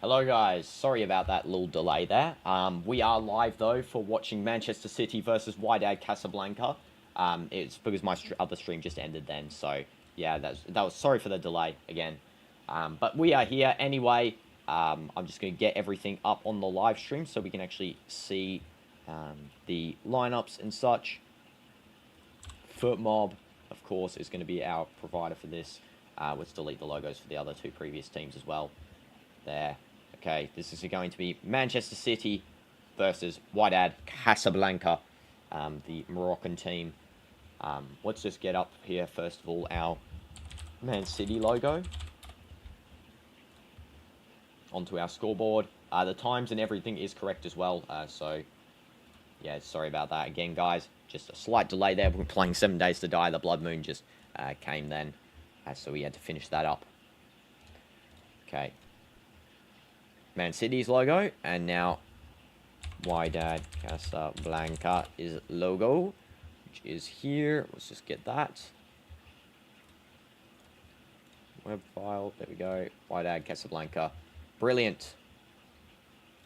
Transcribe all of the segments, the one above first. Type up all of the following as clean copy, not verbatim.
Hello guys, sorry about that little delay there. We are live though for watching Manchester City versus Wydad Casablanca. It's because my other stream just ended then, so yeah, that was sorry for the delay again. But we are here anyway. I'm just going to get everything up on the live stream so we can actually see the lineups and such. FootMob, of course, is going to be our provider for this. Let's delete the logos for the other two previous teams as well. There. Okay, this is going to be Manchester City versus Wydad Casablanca, the Moroccan team. Let's just get up here, first of all, our Man City logo onto our scoreboard. The times and everything is correct as well, so yeah, sorry about that again, guys. Just a slight delay there. We're playing 7 Days to Die. The Blood Moon just came then, so we had to finish that up. Okay. Man City's logo, and now Wydad Casablanca is logo, which is here. Let's just get that. Web file, there we go. Wydad Casablanca. Brilliant.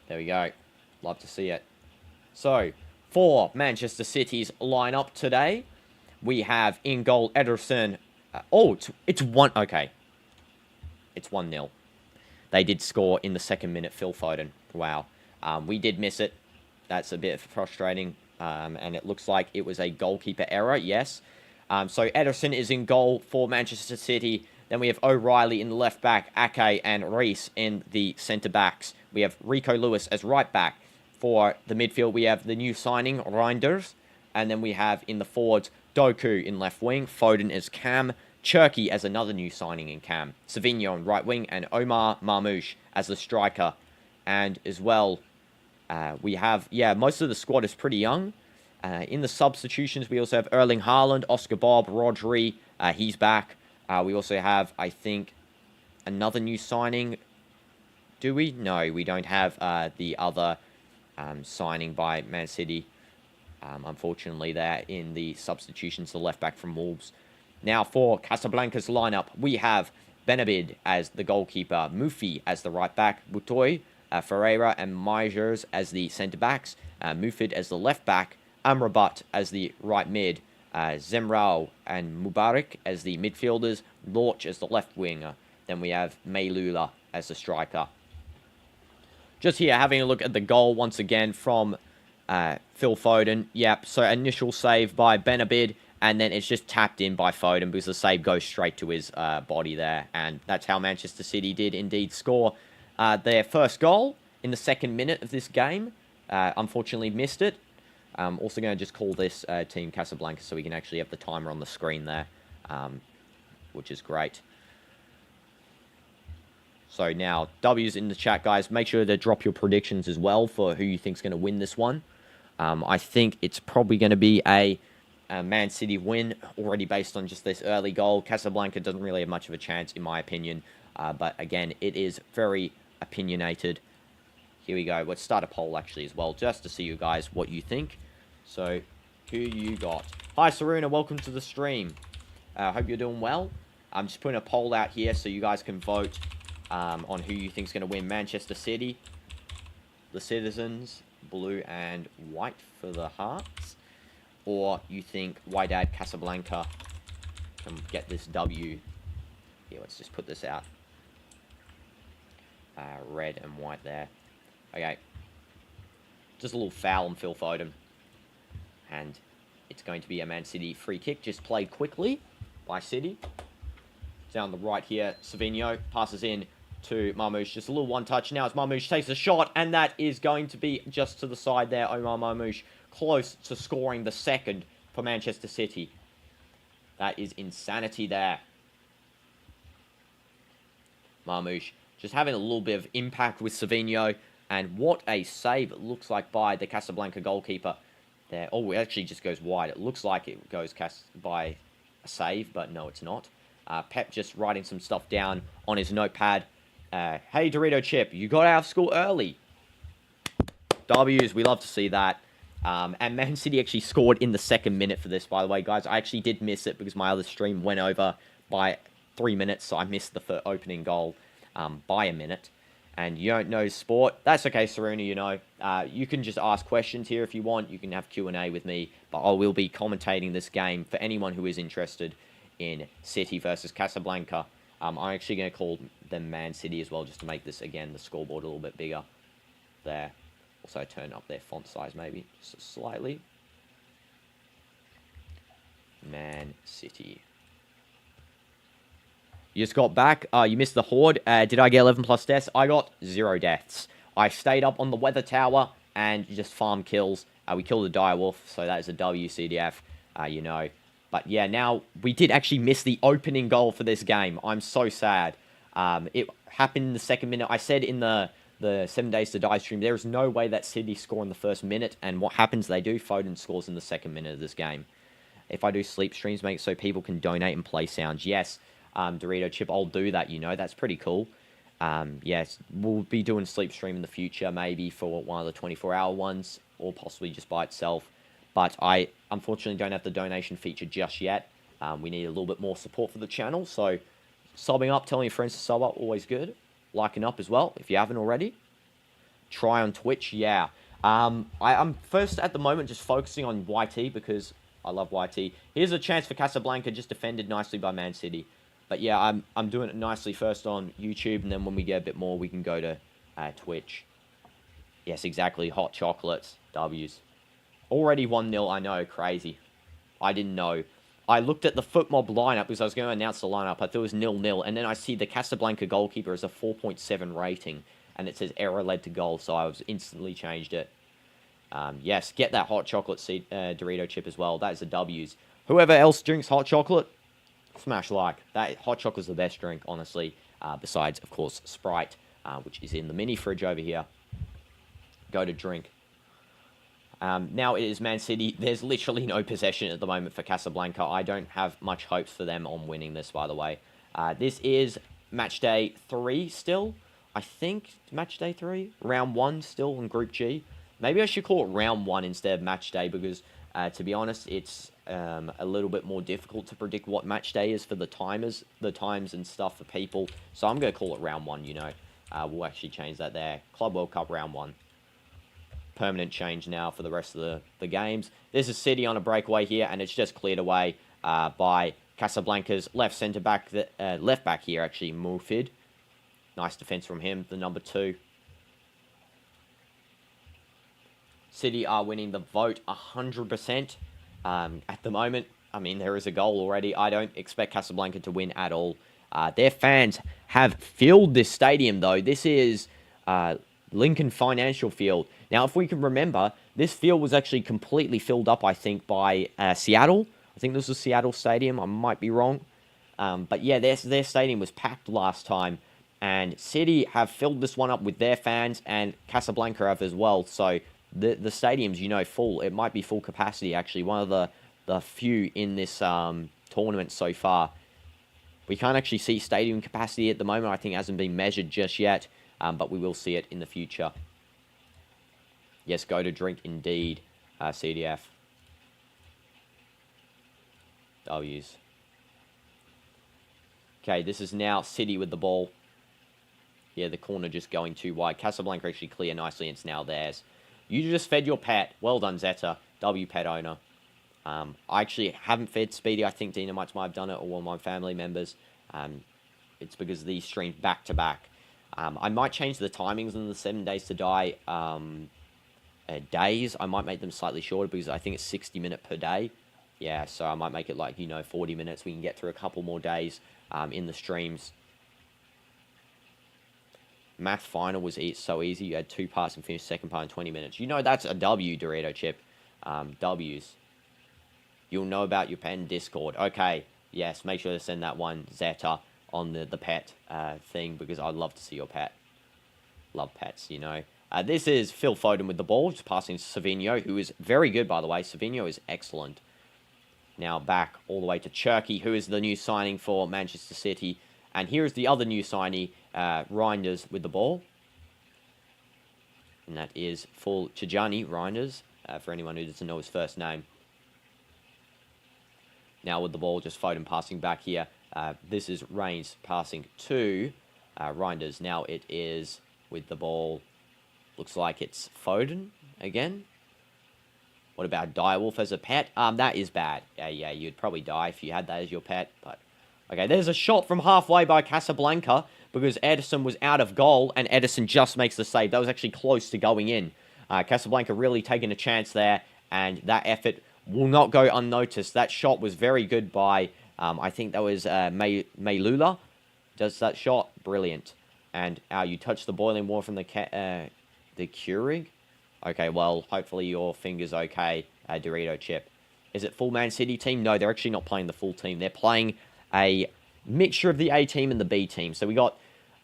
There we go. Love to see it. So, for Manchester City's lineup today, we have in goal Ederson. It's one. Okay. It's 1-0. They did score in the second minute, Phil Foden. Wow. We did miss it. That's a bit frustrating. And it looks like it was a goalkeeper error, yes. So Ederson is in goal for Manchester City. Then we have O'Reilly in the left back, Ake and Reece in the centre backs. We have Rico Lewis as right back. For the midfield, we have the new signing, Reinders. And then we have in the forwards, Doku in left wing, Foden as cam, Cherki as another new signing in cam, Savinho on right wing, and Omar Marmoush as the striker. And as well, we have, most of the squad is pretty young. In the substitutions, we also have Erling Haaland, Oscar Bob, Rodri, he's back. We also have, I think, another new signing. Do we? No, we don't have the other signing by Man City. Unfortunately, they're in the substitutions, the left back from Wolves. Now for Casablanca's lineup, we have Benabid as the goalkeeper, Mufi as the right back, Butoy, Ferreira and Meijers as the centre backs, Mufid as the left back, Amrabat as the right mid, Zemrao and Mubarak as the midfielders, Lorch as the left winger. Then we have Maylula as the striker. Just here having a look at the goal once again from Phil Foden. Yep, so initial save by Benabid. And then it's just tapped in by Foden because the save goes straight to his body there. And that's how Manchester City did indeed score their first goal in the second minute of this game. Unfortunately missed it. Also going to just call this team Casablanca so we can actually have the timer on the screen there, which is great. So now, W's in the chat, guys. Make sure to drop your predictions as well for who you think is going to win this one. I think it's probably going to be a Man City win, already based on just this early goal. Casablanca doesn't really have much of a chance, in my opinion. But again, it is very opinionated. Here we go. Let's start a poll, actually, as well, just to see you guys what you think. So, who you got? Hi, Saruna. Welcome to the stream. Hope you're doing well. I'm just putting a poll out here so you guys can vote on who you think is going to win. Manchester City, the Citizens, blue and white for the Hearts. Or you think Wydad Casablanca can get this W. Here, let's just put this out. Red and white there. Okay. Just a little foul on Phil Foden. And it's going to be a Man City free kick. Just played quickly by City. Down the right here, Savinho passes in to Marmoush. Just a little one-touch. Now as Marmoush takes a shot. And that is going to be just to the side there. Omar Marmoush close to scoring the second for Manchester City. That is insanity there. Marmoush just having a little bit of impact with Savinho. And what a save it looks like by the Casablanca goalkeeper there. Oh, it actually just goes wide. It looks like it goes by a save, but no, it's not. Pep just writing some stuff down on his notepad. Hey, Dorito Chip, you got out of school early. W's, we love to see that. And Man City actually scored in the second minute for this, by the way, guys. I actually did miss it because my other stream went over by 3 minutes, so I missed the opening goal by a minute. and you don't know sport, that's okay, Saruna, you know. You can just ask questions here if you want. You can have Q&A with me, but I will be commentating this game for anyone who is interested in City versus Casablanca. I'm actually going to call them Man City as well, just to make this, again, the scoreboard a little bit bigger there. Also turn up their font size maybe, just slightly. Man City. You just got back. You missed the Horde. Did I get 11 plus deaths? I got 0 deaths. I stayed up on the weather tower and just farmed kills. We killed a dire wolf, so that is a WCDF, you know. But yeah, now we did actually miss the opening goal for this game. I'm so sad. It happened in the second minute. I said in the 7 Days to Die stream, there is no way that City score in the first minute. And what happens, they do. Foden scores in the second minute of this game. If I do sleep streams, make it so people can donate and play sounds. Yes, Dorito Chip, I'll do that, you know. That's pretty cool. Yes, we'll be doing sleep stream in the future, maybe for one of the 24-hour ones, or possibly just by itself. But I, unfortunately, don't have the donation feature just yet. We need a little bit more support for the channel, so subbing up, telling your friends to sub up, always good. Liking up as well, if you haven't already. Try on Twitch, yeah. I'm first, at the moment, just focusing on YT, because I love YT. Here's a chance for Casablanca, just defended nicely by Man City. But yeah, I'm doing it nicely first on YouTube, and then when we get a bit more, we can go to Twitch. Yes, exactly. Hot chocolates. W's. Already 1-0, I know. Crazy. I didn't know. I looked at the FootMob lineup because I was going to announce the lineup. I thought it was 0-0, and then I see the Casablanca goalkeeper is a 4.7 rating, and it says error led to goal, so I was instantly changed it. Yes, get that hot chocolate seed, Dorito chip as well. That is a W's. Whoever else drinks hot chocolate, smash like. That hot chocolate's the best drink, honestly. Besides, of course, Sprite, which is in the mini fridge over here. Go to drink. Now it is Man City. There's literally no possession at the moment for Casablanca. I don't have much hopes for them on winning this, by the way. This is match day 3 still. I think match day 3. Round 1 still in Group G. Maybe I should call it round 1 instead of match day because, to be honest, it's a little bit more difficult to predict what match day is for the times and stuff for people. So I'm going to call it round 1, you know. We'll actually change that there. Club World Cup round 1. Permanent change now for the rest of the games. This is City on a breakaway here, and it's just cleared away by Casablanca's left back here, actually, Mulfid. Nice defense from him, the number 2. City are winning the vote 100% at the moment. I mean, there is a goal already. I don't expect Casablanca to win at all. Their fans have filled this stadium, though. This is Lincoln Financial Field. Now, if we can remember, this field was actually completely filled up, I think, by Seattle. I think this was Seattle Stadium. I might be wrong. But yeah, their stadium was packed last time. And City have filled this one up with their fans, and Casablanca have as well. So the stadium's, you know, full. It might be full capacity, actually. One of the few in this tournament so far. We can't actually see stadium capacity at the moment. I think it hasn't been measured just yet. But we will see it in the future. Yes, go to drink indeed, CDF. W's. Okay, this is now City with the ball. Yeah, the corner just going too wide. Casablanca actually clear nicely, and it's now theirs. You just fed your pet. Well done, Zeta. W pet owner. I actually haven't fed Speedy. I think DinoDoomz might have done it, or one of my family members. It's because of these streams back to back. I might change the timings in the 7 Days to Die days. I might make them slightly shorter because I think it's 60 minutes per day. Yeah, so I might make it like, you know, 40 minutes. We can get through a couple more days in the streams. Math final was so easy. You had 2 parts and finished second part in 20 minutes. You know that's a W, Dorito Chip. W's. You'll know about your pet in Discord. Okay, yes, make sure to send that one, Zeta, on the pet thing, because I'd love to see your pet. Love pets, you know. This is Phil Foden with the ball, just passing to Savinho, who is very good, by the way. Savinho is excellent. Now back all the way to Cherky, who is the new signing for Manchester City. And here is the other new signee, Reinders, with the ball. And that is for Tijani Reinders, for anyone who doesn't know his first name. Now with the ball, just Foden passing back here. This is Reigns passing to Reinders. Now it is with the ball. Looks like it's Foden again. What about Direwolf as a pet? That is bad. Yeah, you'd probably die if you had that as your pet. But okay, there's a shot from halfway by Casablanca because Edison was out of goal and Edison just makes the save. That was actually close to going in. Casablanca really taking a chance there, and that effort will not go unnoticed. That shot was very good by, I think that was Maylula. Does that shot. Brilliant. And you touch the boiling water from the Keurig. Okay, well, hopefully your finger's okay, Dorito Chip. Is it full Man City team? No, they're actually not playing the full team. They're playing a mixture of the A team and the B team. So we got,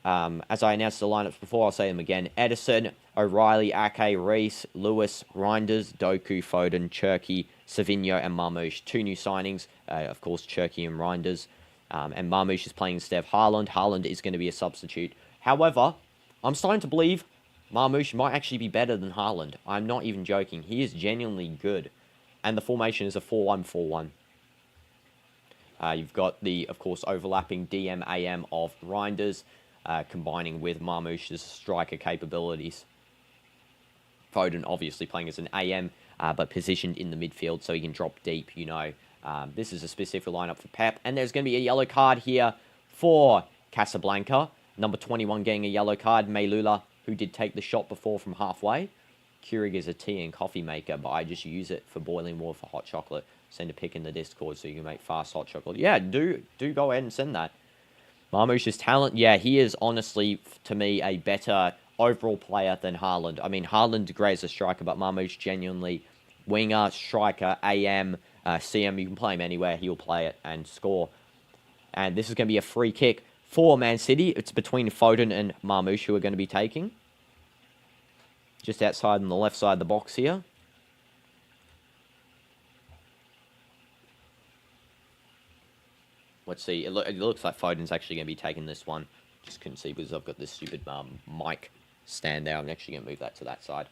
as I announced the lineups before, I'll say them again. Edison, O'Reilly, Ake, Reese, Lewis, Reinders, Doku, Foden, Cherky, Savinho, and Marmouche. 2 new signings, of course, Cherky and Reinders. And Marmouche is playing instead of Haaland. Haaland is going to be a substitute. However, I'm starting to believe Marmouche might actually be better than Haaland. I'm not even joking. He is genuinely good. And the formation is a 4-1-4-1. You've got the, of course, overlapping DM-AM of Reinders, combining with Marmouche's striker capabilities. Foden obviously playing as an AM, but positioned in the midfield so he can drop deep, you know. This is a specific lineup for Pep. And there's going to be a yellow card here for Casablanca. Number 21 getting a yellow card, Maylula, who did take the shot before from halfway. Keurig is a tea and coffee maker, but I just use it for boiling water for hot chocolate. Send a pic in the Discord so you can make fast hot chocolate. Yeah, do go ahead and send that. Marmouche's talent, yeah, he is honestly, to me, a better overall player than Haaland. I mean, Haaland great as a striker, but Marmouche genuinely winger, striker, AM, CM. You can play him anywhere. He'll play it and score. And this is going to be a free kick for Man City. It's between Foden and Marmouche who are going to be taking. Just outside on the left side of the box here. Let's see. It looks like Foden's actually going to be taking this one. Just couldn't see because I've got this stupid mic stand there. I'm actually going to move that to that side.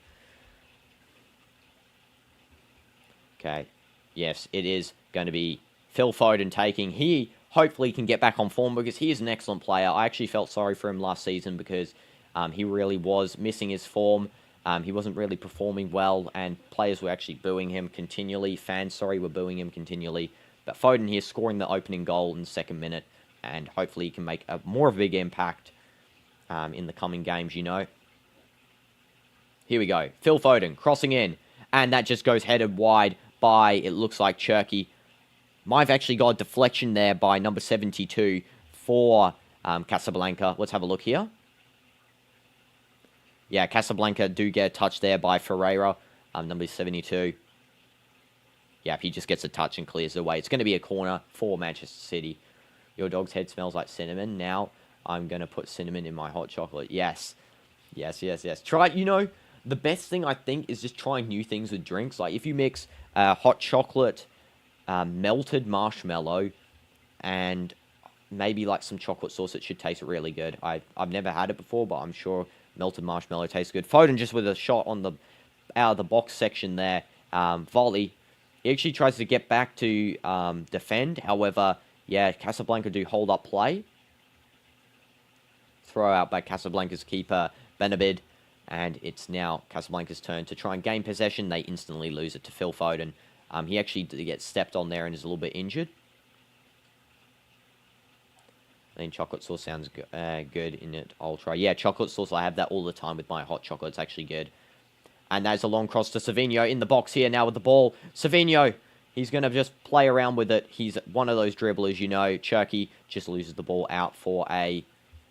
Okay. Yes, it is going to be Phil Foden taking. He hopefully can get back on form because he is an excellent player. I actually felt sorry for him last season because he really was missing his form. He wasn't really performing well, and players were actually booing him continually. Fans, were booing him continually. But Foden here scoring the opening goal in the second minute, and hopefully he can make more of a big impact in the coming games, you know. Here we go. Phil Foden crossing in, and that just goes headed wide by, it looks like, Cherky. Might have actually got a deflection there by number 72 for Casablanca. Let's have a look here. Yeah, Casablanca do get a touch there by Ferreira, number 72. Yeah, he just gets a touch and clears the way. It's going to be a corner for Manchester City. Your dog's head smells like cinnamon. Now I'm going to put cinnamon in my hot chocolate. Yes. Yes. Try, you know, the best thing I think is just trying new things with drinks. Like if you mix hot chocolate, melted marshmallow, and maybe like some chocolate sauce, it should taste really good. I've never had it before, but I'm sure melted marshmallow tastes good. Foden just with a shot on the out of the box section there. Volley. He actually tries to get back to defend. However, yeah, Casablanca do hold up play. Throw out by Casablanca's keeper, Benabid. And it's now Casablanca's turn to try and gain possession. They instantly lose it to Phil Foden. He actually gets stepped on there and is a little bit injured. I think chocolate sauce sounds good in it. I'll try. Yeah, chocolate sauce. I have that all the time with my hot chocolate. It's actually good. And there's a long cross to Savinho in the box here now with the ball. Savinho, he's going to just play around with it. He's one of those dribblers, you know. Cherky just loses the ball out for a...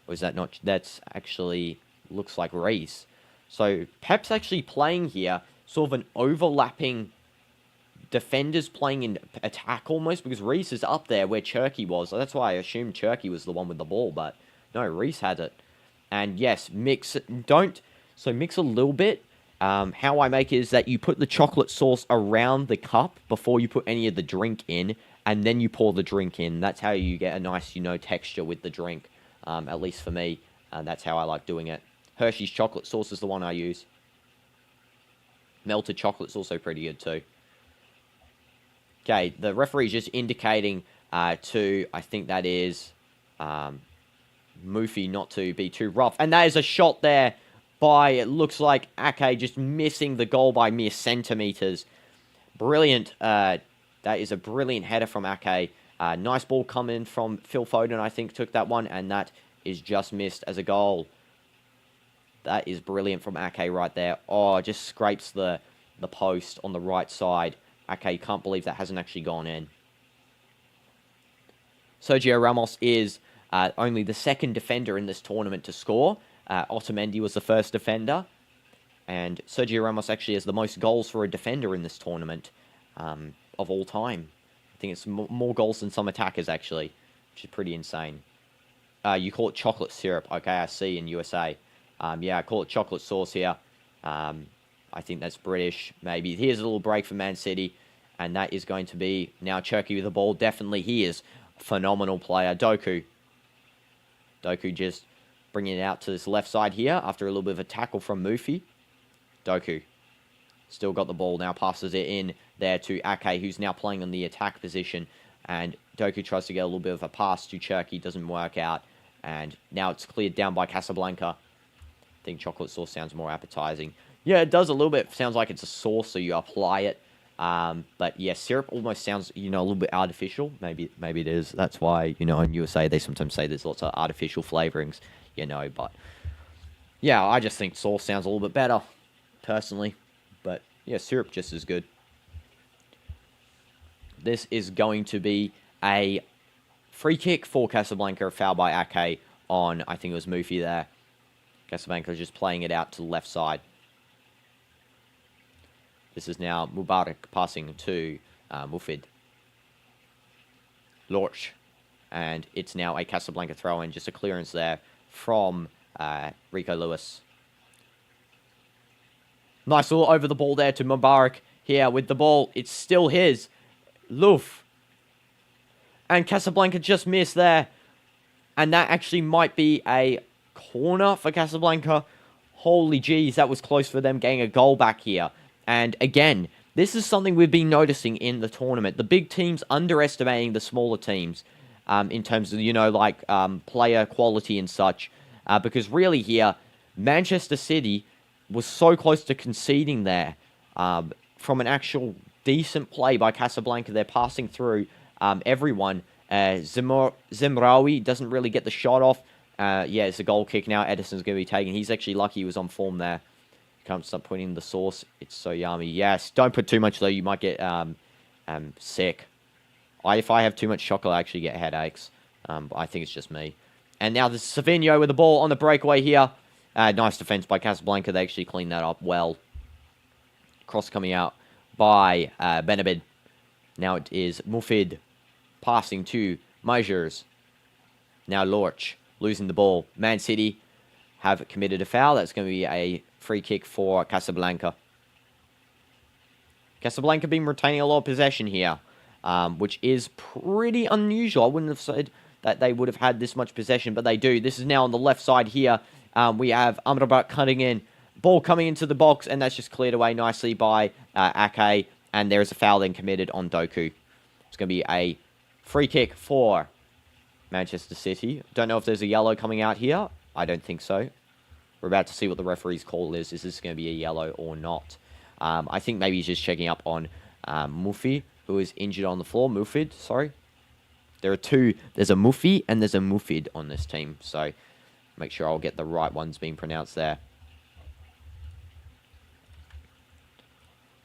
Was that not... That's actually... Looks like Reese. So Pep's actually playing here sort of an overlapping... Defenders playing in attack almost, because Reese is up there where Cherky was. So that's why I assumed Cherky was the one with the ball, but no, Reese had it. And yes, mix a little bit. How I make it is that you put the chocolate sauce around the cup before you put any of the drink in, and then you pour the drink in. That's how you get a nice, you know, texture with the drink. At least for me, that's how I like doing it. Hershey's chocolate sauce is the one I use. Melted chocolate's also pretty good too. Okay, the referee's just indicating to, I think that is Mufi, not to be too rough. And that is a shot there by, it looks like, Ake just missing the goal by mere centimeters. Brilliant. That is a brilliant header from Ake. Nice ball coming from Phil Foden, I think, took that one, and that is just missed as a goal. That is brilliant from Ake right there. Oh, just scrapes the post on the right side. Ake, can't believe that hasn't actually gone in. Sergio Ramos is only the second defender in this tournament to score. Otamendi was the first defender. And Sergio Ramos actually has the most goals for a defender in this tournament of all time. I think it's more goals than some attackers, actually, which is pretty insane. You call it chocolate syrup. Okay, I see, in USA. Yeah, I call it chocolate sauce here. I think that's British, maybe. Here's a little break for Man City. And that is going to be now Cherki with the ball. Definitely he is a phenomenal player. Doku just bringing it out to this left side here after a little bit of a tackle from Mufi. Doku still got the ball, now passes it in there to Ake, who's now playing on the attack position. And Doku tries to get a little bit of a pass to Cherki, doesn't work out. And now it's cleared down by Casablanca. I think chocolate sauce sounds more appetizing. Yeah, it does a little bit. Sounds like it's a sauce, so you apply it. But yeah, syrup almost sounds, a little bit artificial. Maybe it is. That's why, in USA they sometimes say there's lots of artificial flavorings, but yeah, I just think sauce sounds a little bit better, personally. But yeah, syrup just as good. This is going to be a free kick for Casablanca, a foul by Ake on, I think it was Mufi there. Casablanca just playing it out to the left side. This is now Mubarak passing to Mufid. Lorch. And it's now a Casablanca throw-in. Just a clearance there from Rico Lewis. Nice little over the ball there to Mubarak. Here with the ball. It's still his. Luf. And Casablanca just missed there. And that actually might be a corner for Casablanca. Holy jeez, that was close for them getting a goal back here. And again, this is something we've been noticing in the tournament. The big teams underestimating the smaller teams in terms of, player quality and such. Because really here, Manchester City was so close to conceding there from an actual decent play by Casablanca. They're passing through everyone. Zimraoui doesn't really get the shot off. Yeah, it's a goal kick now. Edison's going to be taken. He's actually lucky he was on form there. Can't stop putting in the sauce. It's so yummy. Yes, don't put too much though. You might get sick. If I have too much chocolate, I actually get headaches. I think it's just me. And now this is Savinho with the ball on the breakaway here. Nice defense by Casablanca. They actually cleaned that up well. Cross coming out by Benabid. Now it is Mufid passing to Measures. Now Lorch losing the ball. Man City have committed a foul. That's going to be a free kick for Casablanca. Casablanca been retaining a lot of possession here, which is pretty unusual. I wouldn't have said that they would have had this much possession, but they do. This is now on the left side here. We have Amrabat cutting in. Ball coming into the box, and that's just cleared away nicely by Ake. And there is a foul then committed on Doku. It's going to be a free kick for Manchester City. Don't know if there's a yellow coming out here. I don't think so. We're about to see what the referee's call is. Is this going to be a yellow or not? I think maybe he's just checking up on Mufi, who is injured on the floor. Mufid, sorry. There are two. There's a Mufi and there's a Mufid on this team. So make sure I'll get the right ones being pronounced there.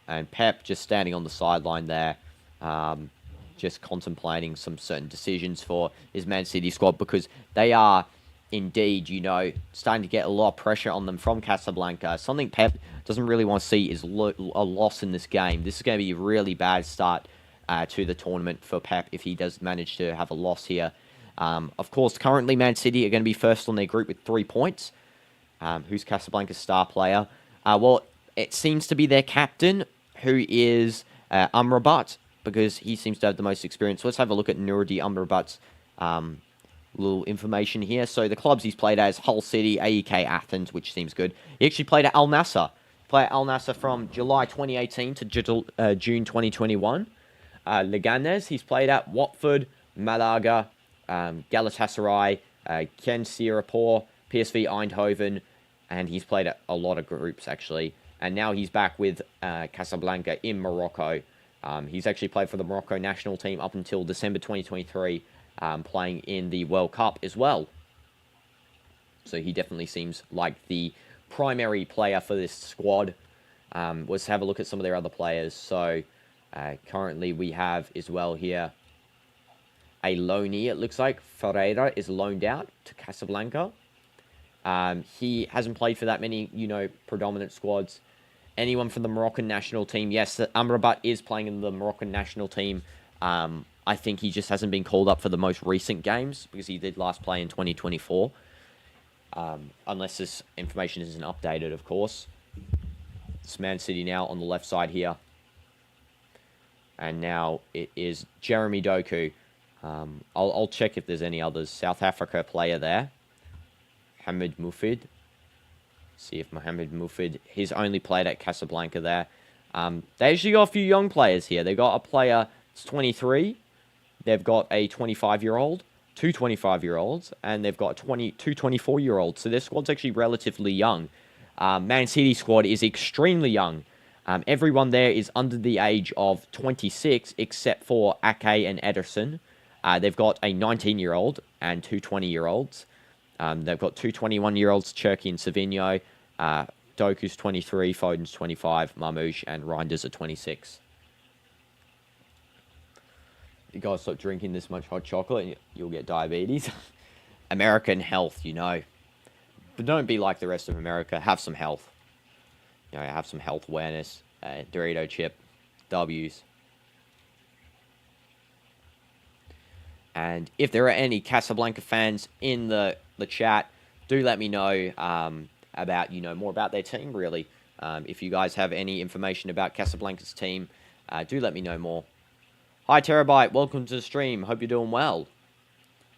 And Pep just standing on the sideline there. Just contemplating some certain decisions for his Man City squad, because they are indeed, starting to get a lot of pressure on them from Casablanca. Something Pep doesn't really want to see is a loss in this game. This is going to be a really bad start to the tournament for Pep if he does manage to have a loss here. Of course, currently Man City are going to be first on their group with 3 points. Who's Casablanca's star player? Well, it seems to be their captain, who is Amrabat, because he seems to have the most experience. So let's have a look at Nourdi Amrabat's little information here. So the clubs he's played as: Hull City, AEK Athens, which seems good. He actually played at Al Nassr. Played at Al Nassr from July 2018 to June 2021. Leganes, he's played at Watford, Malaga, Galatasaray, Ken Sirapur, PSV Eindhoven, and he's played at a lot of groups, actually. And now he's back with Casablanca in Morocco. He's actually played for the Morocco national team up until December 2023, playing in the World Cup as well. So he definitely seems like the primary player for this squad. Let's have a look at some of their other players. So currently we have as well here a loanee, it looks like. Ferreira is loaned out to Casablanca. He hasn't played for that many, predominant squads. Anyone from the Moroccan national team? Yes, Amrabat is playing in the Moroccan national team. I think he just hasn't been called up for the most recent games because he did last play in 2024. Unless this information isn't updated, of course. It's Man City now on the left side here. And now it is Jeremy Doku. I'll check if there's any others. South Africa player there. Mohamed Mufid. See if Mohamed Mufid, he's only played at Casablanca there. They actually got a few young players here. They got a player that's 23. They've got a 25-year-old, two 25-year-olds, and they've got two 24-year-olds. So their squad's actually relatively young. Man City squad is extremely young. Everyone there is under the age of 26, except for Ake and Ederson. They've got a 19-year-old and two 20-year-olds. They've got two 21-year-olds, Cherki and Savinho. Doku's 23, Foden's 25, Marmouche and Reinders are 26. You guys stop drinking this much hot chocolate and you'll get diabetes. American health, But don't be like the rest of America. Have some health. Have some health awareness. Dorito chip. W's. And if there are any Casablanca fans in the chat, do let me know about, more about their team, really. If you guys have any information about Casablanca's team, do let me know more. Hi, Terabyte. Welcome to the stream. Hope you're doing well.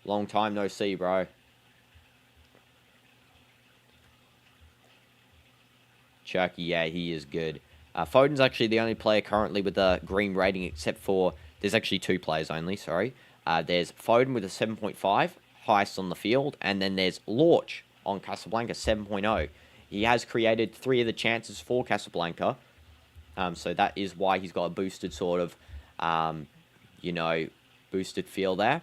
Long time no see, bro. Chucky, yeah, he is good. Foden's actually the only player currently with a green rating, except for... There's actually two players only, sorry. There's Foden with a 7.5, highest on the field, and then there's Lorch on Casablanca, 7.0. He has created 3 of the chances for Casablanca, so that is why he's got a boosted sort of, boosted feel there.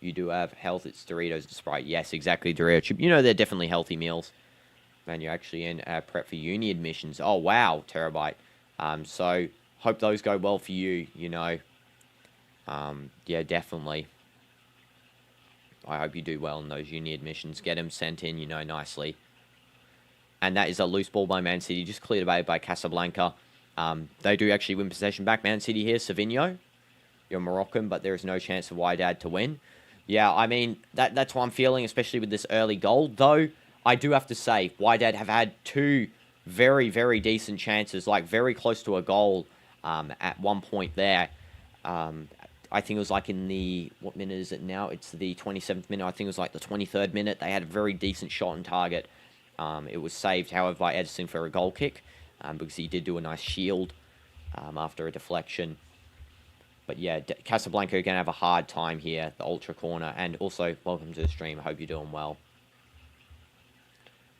You do have health, it's Doritos to Sprite. Yes, exactly, Dorito chip. They're definitely healthy meals. Man, you're actually in prep for uni admissions. Oh, wow, Terabyte. So, hope those go well for you, Yeah, definitely. I hope you do well in those uni admissions. Get them sent in, nicely. And that is a loose ball by Man City. Just cleared away by Casablanca. They do actually win possession back. Man City here, Savinho. You're Moroccan, but there is no chance for Wydad to win. Yeah, I mean, that's what I'm feeling, especially with this early goal. Though, I do have to say, Wydad have had 2 very, very decent chances, like very close to a goal at one point there. I think it was like in the... What minute is it now? It's the 27th minute. I think it was like the 23rd minute. They had a very decent shot on target. It was saved, however, by Ederson for a goal kick. Because he did do a nice shield after a deflection. But yeah, Casablanca are going to have a hard time here. The ultra corner. And also, welcome to the stream. I hope you're doing well.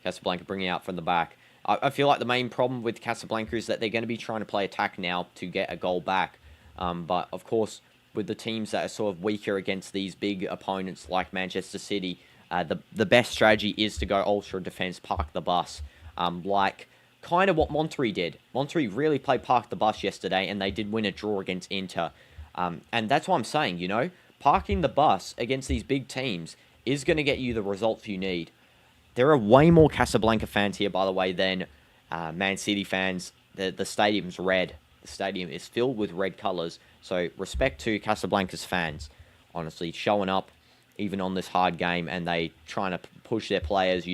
Casablanca bringing out from the back. I feel like the main problem with Casablanca is that they're going to be trying to play attack now to get a goal back. But, of course, with the teams that are sort of weaker against these big opponents like Manchester City, the best strategy is to go ultra defense, park the bus. Like kind of what Monterrey did. Monterrey really played park the bus yesterday, and they did win a draw against Inter. And that's what I'm saying, Parking the bus against these big teams is going to get you the results you need. There are way more Casablanca fans here, by the way, than Man City fans. The stadium's red. The stadium is filled with red colours. So respect to Casablanca's fans, honestly, showing up even on this hard game, and they trying to push their players,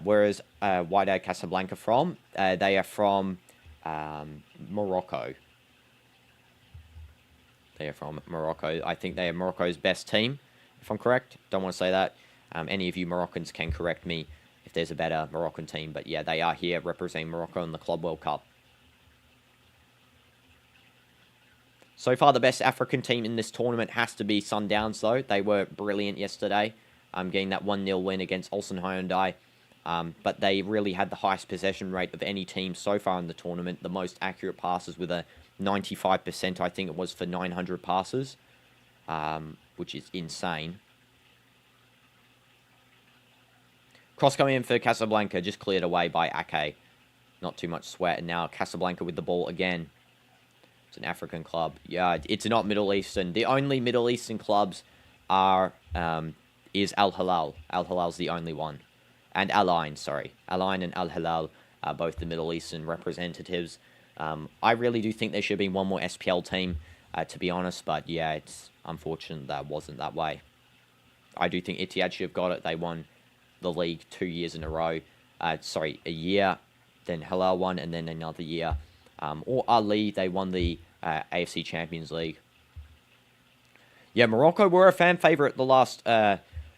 Whereas Wydad Casablanca from? They are from Morocco. They are from Morocco. I think they are Morocco's best team, if I'm correct. Don't want to say that. Any of you Moroccans can correct me if there's a better Moroccan team. But yeah, they are here representing Morocco in the Club World Cup. So far, the best African team in this tournament has to be Sundowns, though. They were brilliant yesterday. getting that 1-0 win against Ulsan Hyundai. But they really had the highest possession rate of any team so far in the tournament. The most accurate passes with a 95%, I think it was, for 900 passes, which is insane. Cross coming in for Casablanca, just cleared away by Ake. Not too much sweat, and now Casablanca with the ball again. It's an African club. Yeah, it's not Middle Eastern. The only Middle Eastern clubs are is Al Hilal. Al Hilal's the only one. And Al Ain, sorry. Al Ain and Al Hilal are both the Middle Eastern representatives. I really do think there should be one more SPL team, to be honest. But yeah, it's unfortunate that wasn't that way. I do think Etihad should have got it. They won the league 2 years in a row. Sorry, a year. Then Hilal won, and then another year. Or Ali, they won the AFC Champions League. Yeah, Morocco were a fan favourite the last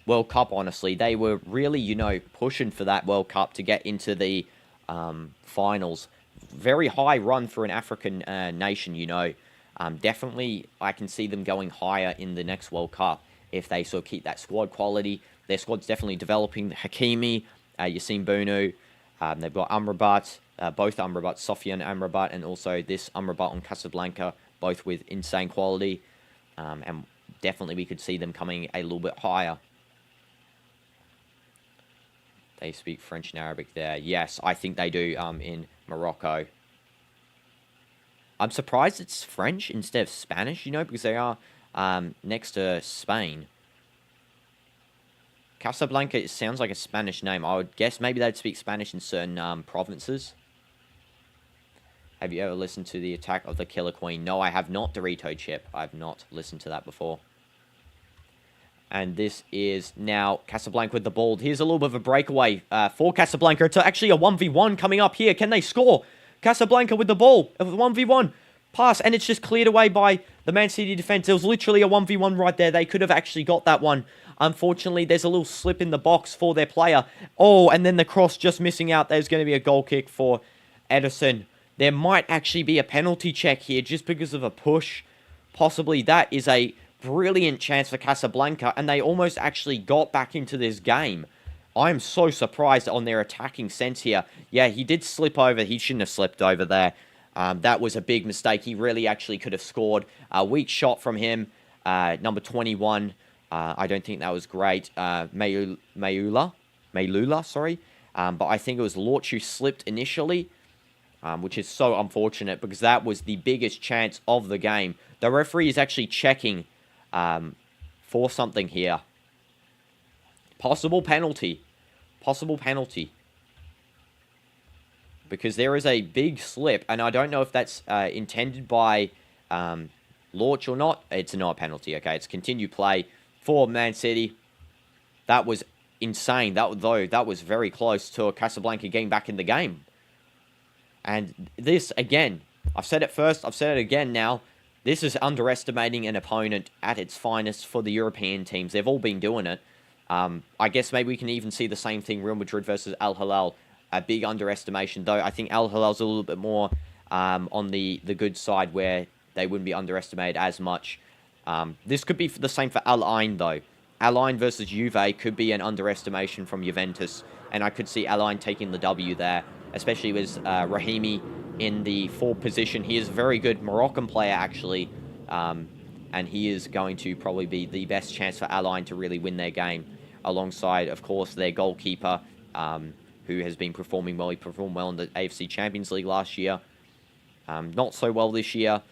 World Cup, honestly. They were really, you know, pushing for that World Cup to get into the finals. Very high run for an African nation, you know. Definitely, I can see them going higher in the next World Cup if they sort of keep that squad quality. Their squad's definitely developing. Hakimi, Yassine Bounou. They've got Amrabat, both Amrabat, Sofiane Amrabat, and also this Amrabat on Casablanca, both with insane quality. And definitely we could see them coming a little bit higher. They speak French and Arabic there. Yes, I think they do in Morocco. I'm surprised it's French instead of Spanish, you know, because they are next to Spain. Casablanca, it sounds like a Spanish name. I would guess maybe they'd speak Spanish in certain provinces. Have you ever listened to The Attack of the Killer Queen? No, I have not, Dorito Chip. I've not listened to that before. And this is now Casablanca with the ball. Here's a little bit of a breakaway for Casablanca. It's actually a 1v1 coming up here. Can they score? Casablanca with the ball. A 1v1 pass, and it's just cleared away by the Man City defense. It was literally a 1v1 right there. They could have actually got that one. Unfortunately, there's a little slip in the box for their player. Oh, and then the cross just missing out. There's going to be a goal kick for Edison. There might actually be a penalty check here just because of a push. Possibly that is a brilliant chance for Casablanca, and they almost actually got back into this game. I'm so surprised on their attacking sense here. Yeah, he did slip over. He shouldn't have slipped over there. That was a big mistake. He really actually could have scored. A weak shot from him. Number 21. I don't think that was great. Maylula, sorry. But I think it was Lorch who slipped initially, which is so unfortunate because that was the biggest chance of the game. The referee is actually checking for something here. Possible penalty. Possible penalty. Because there is a big slip, and I don't know if that's intended by Lorch or not. It's not a penalty, okay? It's continued play for Man City. That was insane. That was very close to Casablanca getting back in the game. And this, again, I've said it first, I've said it again now. This is underestimating an opponent at its finest for the European teams. They've all been doing it. I guess maybe we can even see the same thing, Real Madrid versus Al Hilal. A big underestimation, though. I think Al Hilal's a little bit more on the good side where they wouldn't be underestimated as much. This could be the same for Al Ain, though. Al Ain versus Juve could be an underestimation from Juventus, and I could see Al Ain taking the W there, especially with Rahimi in the forward position. He is a very good Moroccan player, actually, and he is going to probably be the best chance for Al Ain to really win their game, alongside, of course, their goalkeeper, who has been performing well. He performed well in the AFC Champions League last year. Not so well this year,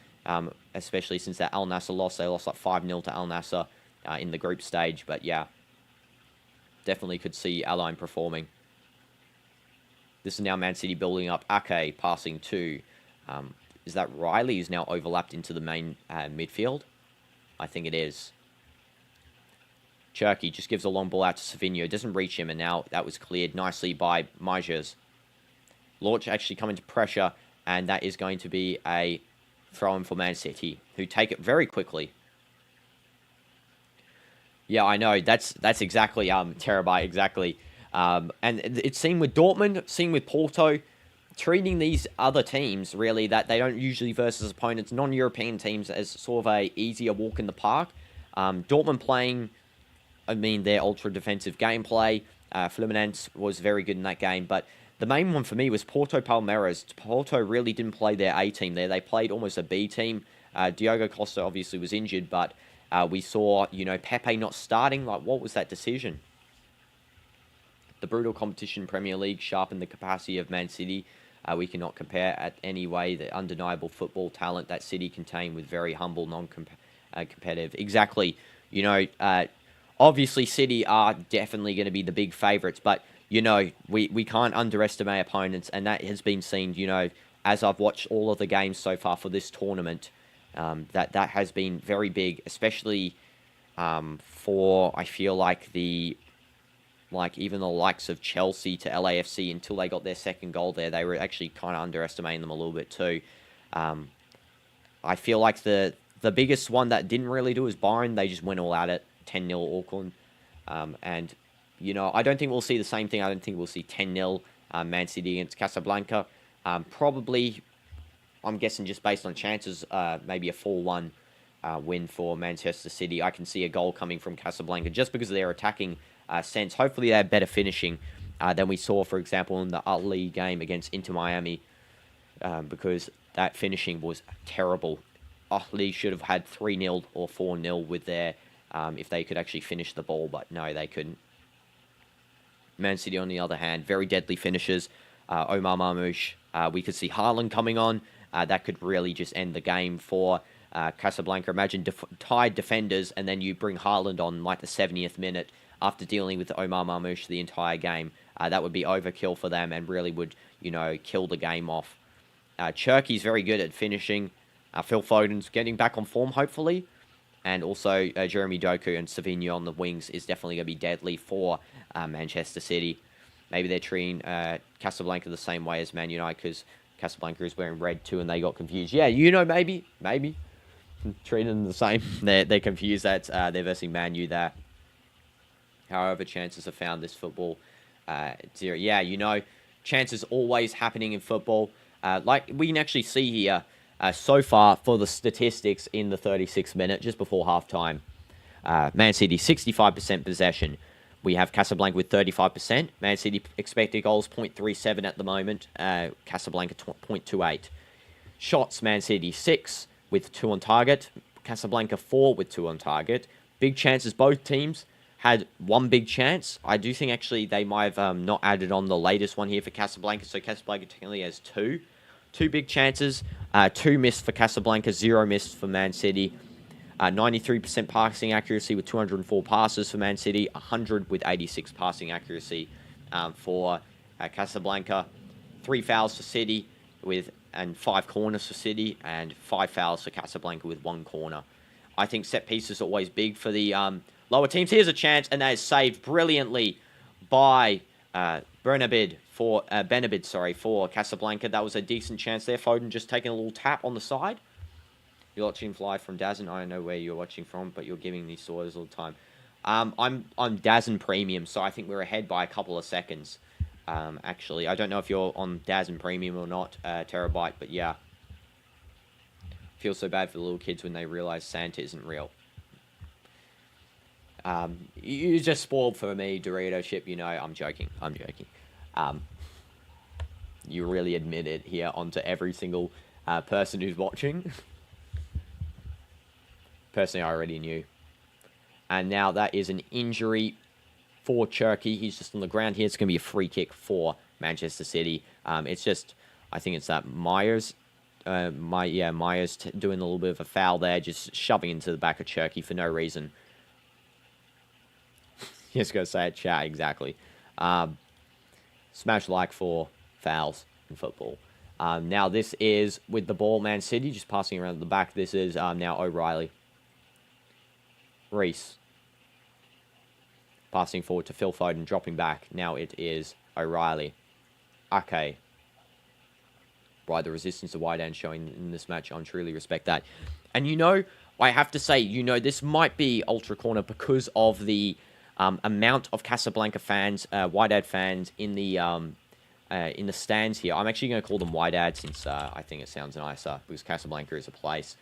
especially since that Al Nassr loss. They lost like 5-0 to Al Nassr in the group stage. But yeah, definitely could see Al Ain performing. This is now Man City building up. Ake passing to, is that Riley, who's now overlapped into the main midfield? I think it is. Cherky just gives a long ball out to Savinho. Doesn't reach him, and now that was cleared nicely by Majers. Lorch actually coming to pressure, and that is going to be a throw-in for Man City, who take it very quickly. Yeah, I know. That's exactly Terabyte, exactly. And it's seen with Dortmund, seen with Porto, treating these other teams, really, that they don't usually versus opponents, non-European teams, as sort of a easier walk in the park. Dortmund playing I mean, their ultra defensive gameplay. Fluminense was very good in that game, but the main one for me was Porto Palmeiras. Porto really didn't play their A team there. They played almost a B team. Diogo Costa obviously was injured, but we saw, Pepe not starting. Like, what was that decision? The brutal competition Premier League sharpened the capacity of Man City. We cannot compare at any way the undeniable football talent that City contain with very humble, non-competitive. Exactly. Obviously City are definitely going to be the big favourites, but, we can't underestimate opponents, and that has been seen, as I've watched all of the games so far for this tournament, that has been very big, especially for, I feel like, even the likes of Chelsea to LAFC, until they got their second goal there, they were actually kind of underestimating them a little bit too. I feel like the biggest one that didn't really do is Bayern. They just went all at it, 10-0 Auckland. And, I don't think we'll see the same thing. I don't think we'll see 10-0 Man City against Casablanca. Probably, I'm guessing just based on chances, maybe a 4-1 win for Manchester City. I can see a goal coming from Casablanca just because of their attacking sense. Hopefully they have better finishing than we saw, for example, in the Ali game against Inter Miami, because that finishing was terrible. Ali should have had 3-0 or 4-0 with their, if they could actually finish the ball, but no, they couldn't. Man City, on the other hand, very deadly finishers. Omar Marmoush, we could see Haaland coming on. That could really just end the game for Casablanca. Imagine tied defenders, and then you bring Haaland on like the 70th minute after dealing with Omar Marmoush the entire game. That would be overkill for them and really would, kill the game off. Cherki's very good at finishing. Phil Foden's getting back on form, hopefully. And also Jeremy Doku and Savinho on the wings is definitely going to be deadly for Manchester City. Maybe they're treating Casablanca the same way as Man United, because Casablanca is wearing red too and they got confused. Yeah, maybe. Treating them the same. They're confused that they're versing Man U there. However, chances are found this football. Yeah, chances always happening in football. Like we can actually see here, so far for the statistics in the 36th minute, just before halftime. Man City, 65% possession. We have Casablanca with 35%. Man City expected goals, 0.37 at the moment. Casablanca, 0.28. Shots, Man City, 6 with 2 on target. Casablanca, 4 with 2 on target. Big chances, both teams had 1 big chance. I do think, actually, they might have not added on the latest one here for Casablanca, so Casablanca technically has 2. 2 big chances, 2 missed for Casablanca, 0 missed for Man City. 93% passing accuracy with 204 passes for Man City, 100 with 86 passing accuracy for Casablanca. 3 fouls for City and 5 corners for City, and 5 fouls for Casablanca with 1 corner. I think set pieces are always big for the lower teams. Here's a chance, and that is saved brilliantly by Benabid for Casablanca. That was a decent chance there. Foden just taking a little tap on the side. You're watching live from DAZN. I don't know where you're watching from, but you're giving these orders all the time. I'm on DAZN Premium, so I think we're ahead by a couple of seconds. Actually, I don't know if you're on DAZN Premium or not, Terabyte, but yeah. Feel so bad for the little kids when they realize Santa isn't real. You just spoiled for me, Dorito Chip. I'm joking. You really admit it here onto every single person who's watching. Personally, I already knew. And now that is an injury for Cherki. He's just on the ground here. It's going to be a free kick for Manchester City. It's just, I think it's that Myers. Myers doing a little bit of a foul there, just shoving into the back of Cherki for no reason. Just going to say it, chat, exactly. Smash like for fouls in football. Now this is with the ball, Man City, just passing around the back. This is now O'Reilly. Reese. Passing forward to Phil Foden, dropping back. Now it is O'Reilly. Okay. Right, the resistance to Wydad showing in this match. I truly respect that. And I have to say, this might be Ultra Corner because of the amount of Casablanca fans, Wydad fans in the stands here. I'm actually going to call them Wydad since I think it sounds nicer, because Casablanca is a place.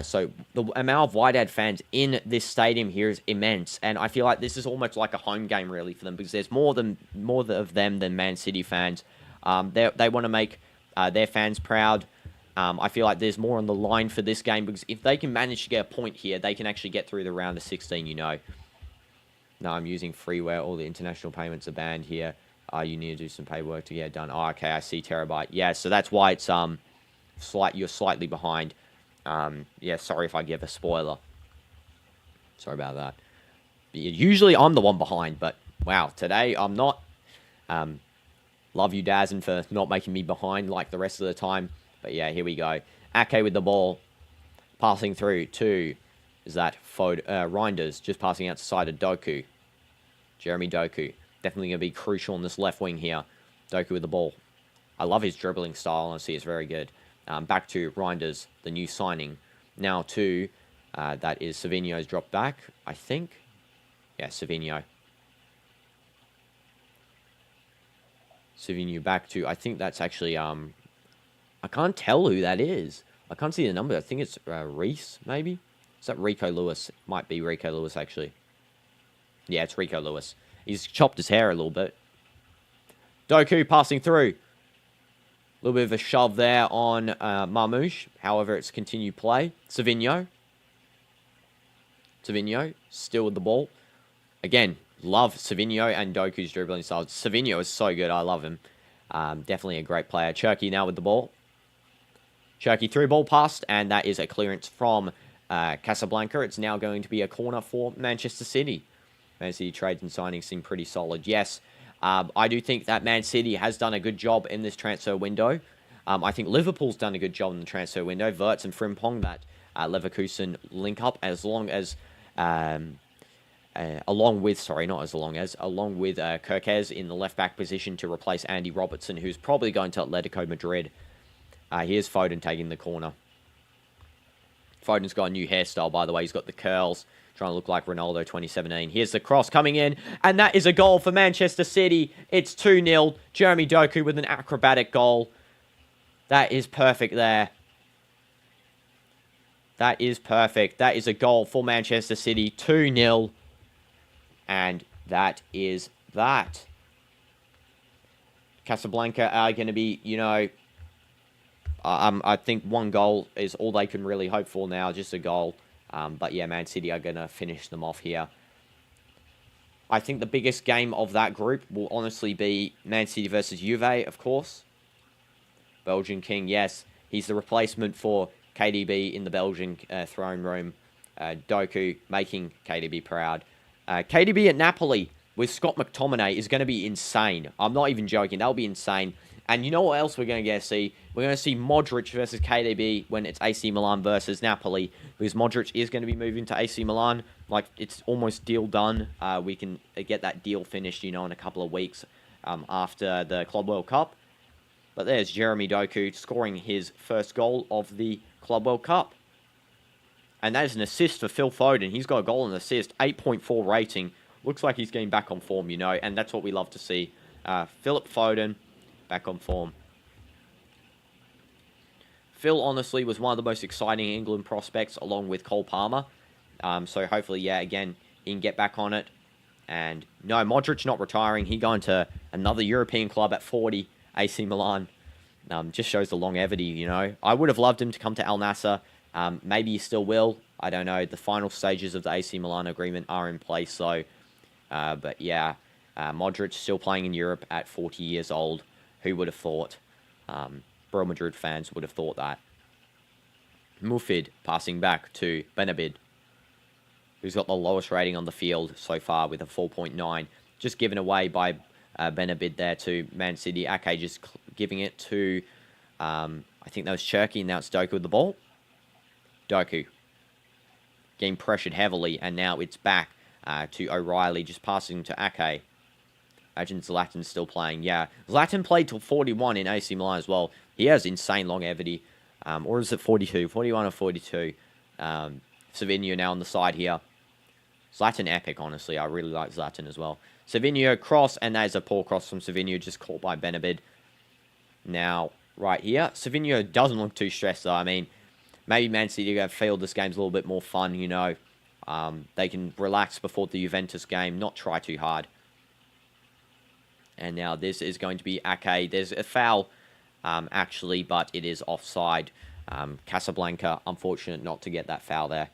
So the amount of Wydad fans in this stadium here is immense, and I feel like this is almost like a home game really for them because there's more of them than Man City fans. They want to make their fans proud. I feel like there's more on the line for this game because if they can manage to get a point here, they can actually get through the round of 16. You know. No, I'm using freeware. All the international payments are banned here. You need to do some paperwork to get it done. Oh, okay, I see terabyte. Yeah, so that's why it's you're slightly behind. Yeah, sorry if I give a spoiler. Sorry about that. Usually I'm the one behind, but wow, today I'm not. Love you, DAZN, for not making me behind like the rest of the time. But yeah, here we go. Ake with the ball. Passing through to, is that Reinders, just passing out to side of Doku. Jeremy Doku. Definitely going to be crucial on this left wing here. Doku with the ball. I love his dribbling style, honestly, it's very good. Back to Reinders, the new signing. Now to, that is Savinho's dropped back, I think. Yeah, Savinho. Savinho back to, I think that's actually, I can't tell who that is. I can't see the number. I think it's Reese, maybe? Is that Rico Lewis? Might be Rico Lewis, actually. Yeah, it's Rico Lewis. He's chopped his hair a little bit. Doku passing through. A little bit of a shove there on Marmouche. However, it's continued play. Savinho. Savinho still with the ball. Again, love Savinho and Doku's dribbling style. Savinho is so good. I love him. Definitely a great player. Cherki now with the ball. Cherki through ball passed, and that is a clearance from Casablanca. It's now going to be a corner for Manchester City. Man City trades and signings seem pretty solid. Yes, I do think that Man City has done a good job in this transfer window. I think Liverpool's done a good job in the transfer window. Wirtz and Frimpong, that Leverkusen link up, along with Kirkez in the left-back position to replace Andy Robertson, who's probably going to Atletico Madrid. Here's Foden taking the corner. Foden's got a new hairstyle, by the way. He's got the curls, trying to look like Ronaldo 2017. Here's the cross coming in, and that is a goal for Manchester City. It's 2-0. Jeremy Doku with an acrobatic goal. That is perfect there. That is perfect. That is a goal for Manchester City. 2-0. And that is that. Casablanca are going to be, you know, I think one goal is all they can really hope for now, just a goal. But yeah, Man City are going to finish them off here. I think the biggest game of that group will honestly be Man City versus Juve, of course. Belgian King, yes. He's the replacement for KDB in the Belgian throne room. Doku making KDB proud. KDB at Napoli with Scott McTominay is going to be insane. I'm not even joking. That'll be insane. And you know what else we're going to get to see? We're going to see Modric versus KDB when it's AC Milan versus Napoli. Because Modric is going to be moving to AC Milan. Like, it's almost deal done. We can get that deal finished, you know, in a couple of weeks after the Club World Cup. But there's Jeremy Doku scoring his first goal of the Club World Cup. And that is an assist for Phil Foden. He's got a goal and assist, 8.4 rating. Looks like he's getting back on form, you know, and that's what we love to see. Philip Foden, back on form. Phil, honestly, was one of the most exciting England prospects, along with Cole Palmer. So hopefully, yeah, again, he can get back on it. And no, Modric not retiring. He going to another European club at 40, AC Milan. Just shows the longevity, you know. I would have loved him to come to Al Nassr. Maybe he still will. I don't know. The final stages of the AC Milan agreement are in place, so... but yeah, Modric still playing in Europe at 40 years old. Who would have thought? Real Madrid fans would have thought that. Mufid passing back to Benabid, who's got the lowest rating on the field so far with a 4.9. Just given away by Benabid there to Man City. Ake just giving it to, I think that was Cherki, now it's Doku with the ball. Doku getting pressured heavily, and now it's back to O'Reilly, just passing to Ake. Imagine Zlatan's still playing. Yeah, Zlatan played till 41 in AC Milan as well. He has insane longevity. Or is it 42? 41 or 42. Savinho now on the side here. Zlatan epic, honestly. I really like Zlatan as well. Savinho cross, and that is a poor cross from Savinho, just caught by Benabid. Now, right here, Savinho doesn't look too stressed, though. I mean, maybe Man City have feel this game's a little bit more fun, you know. They can relax before the Juventus game, not try too hard. And now this is going to be Ake. There's a foul, actually, but it is offside. Casablanca, unfortunate not to get that foul there.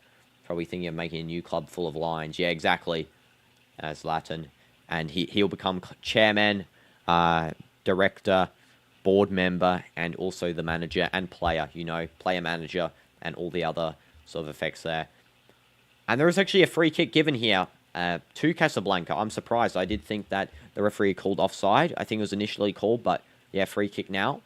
Probably thinking of making a new club full of lions. Yeah, exactly. Zlatan. And he'll become chairman, director, board member, and also the manager and player, you know, player manager and all the other sort of effects there. And there was actually a free kick given here to Casablanca. I'm surprised. I did think that the referee called offside. I think it was initially called, but yeah, free kick now.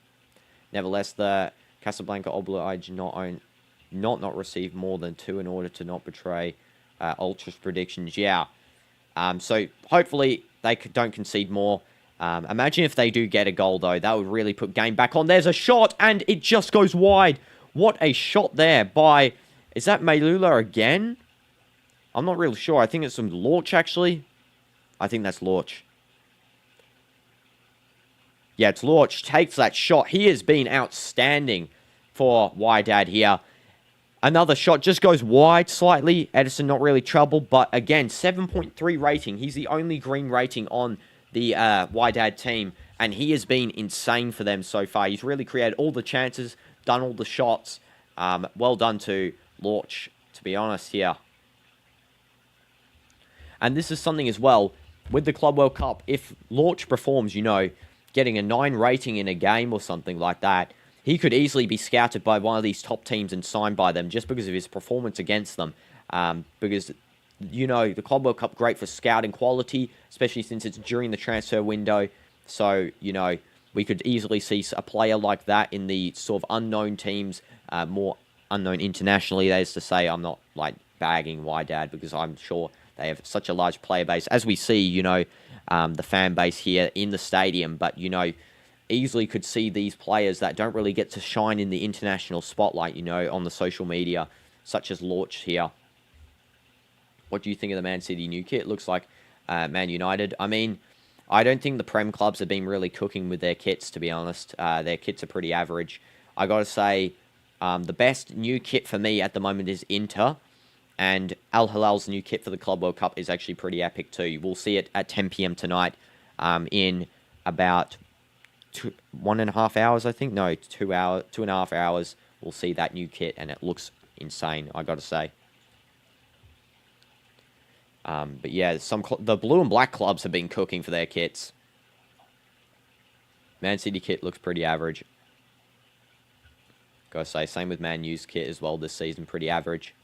Nevertheless, the Casablanca obliged not receive more than 2 in order to not betray Ultra's predictions. Yeah. So hopefully they don't concede more. Imagine if they do get a goal, though. That would really put game back on. There's a shot, and it just goes wide. What a shot there by... Is that Maylula again? I'm not really sure. I think it's some Lorch, actually. I think that's Lorch. Yeah, it's Lorch. Takes that shot. He has been outstanding for Wydad here. Another shot just goes wide slightly. Edison not really troubled, but again, 7.3 rating. He's the only green rating on the Wydad team, and he has been insane for them so far. He's really created all the chances, done all the shots. Well done to Lorch, to be honest here. And this is something as well, with the Club World Cup, if Lorch performs, you know, getting a 9 rating in a game or something like that, he could easily be scouted by one of these top teams and signed by them just because of his performance against them. Because, you know, the Club World Cup, great for scouting quality, especially since it's during the transfer window. So, you know, we could easily see a player like that in the sort of unknown teams, more unknown internationally. That is to say, I'm not, like, bagging Wydad because I'm sure they have such a large player base. As we see, you know, the fan base here in the stadium. But, you know, easily could see these players that don't really get to shine in the international spotlight, you know, on the social media, such as Lorch here. What do you think of the Man City new kit? Looks like Man United. I mean, I don't think the Prem clubs have been really cooking with their kits, to be honest. Their kits are pretty average. I got to say, the best new kit for me at the moment is Inter. And Al Hilal's new kit for the Club World Cup is actually pretty epic too. We'll see it at 10 p.m. tonight in about 1.5 hours, I think. No, 2.5 hours. We'll see that new kit, and it looks insane, I got to say. But yeah, the blue and black clubs have been cooking for their kits. Man City kit looks pretty average. Gotta say, same with Man U's kit as well this season, pretty average.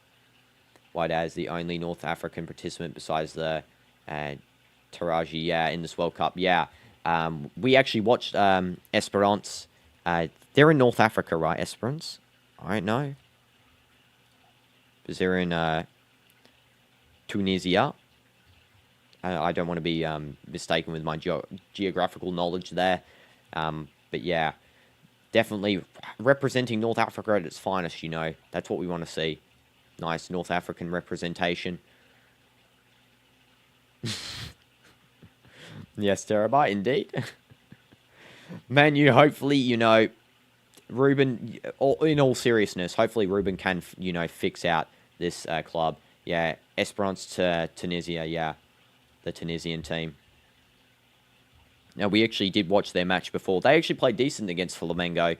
Wydad is the only North African participant besides the Taraji, yeah, in this World Cup, yeah. We actually watched Esperance. They're in North Africa, right, Esperance? I don't know. Because they're in Tunisia. I don't want to be mistaken with my geographical knowledge there. But yeah, definitely representing North Africa at its finest, you know. That's what we want to see. Nice North African representation. Yes, Terabyte, indeed. Man U, hopefully, you know, Ruben, in all seriousness, hopefully Ruben can, you know, fix out this club. Yeah, Esperance to Tunisia, yeah, the Tunisian team. Now, we actually did watch their match before. They actually played decent against Flamengo.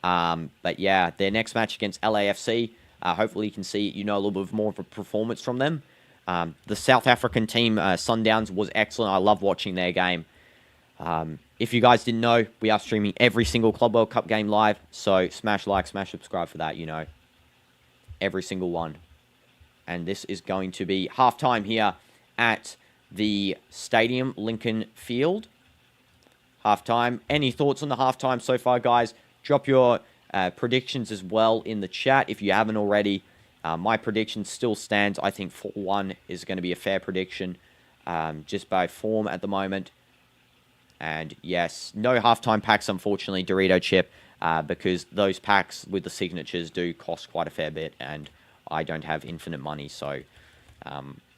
But yeah, their next match against LAFC, hopefully you can see, you know, a little bit more of a performance from them. The South African team, Sundowns, was excellent. I love watching their game. If you guys didn't know, we are streaming every single Club World Cup game live. So smash like, smash subscribe for that, you know. Every single one. And this is going to be halftime here at the stadium, Lincoln Field. Halftime. Any thoughts on the halftime so far, guys? Drop your predictions as well in the chat if you haven't already. My prediction still stands. I think 4-1 is going to be a fair prediction just by form at the moment. And yes, no halftime packs, unfortunately, Dorito Chip, because those packs with the signatures do cost quite a fair bit, and I don't have infinite money, so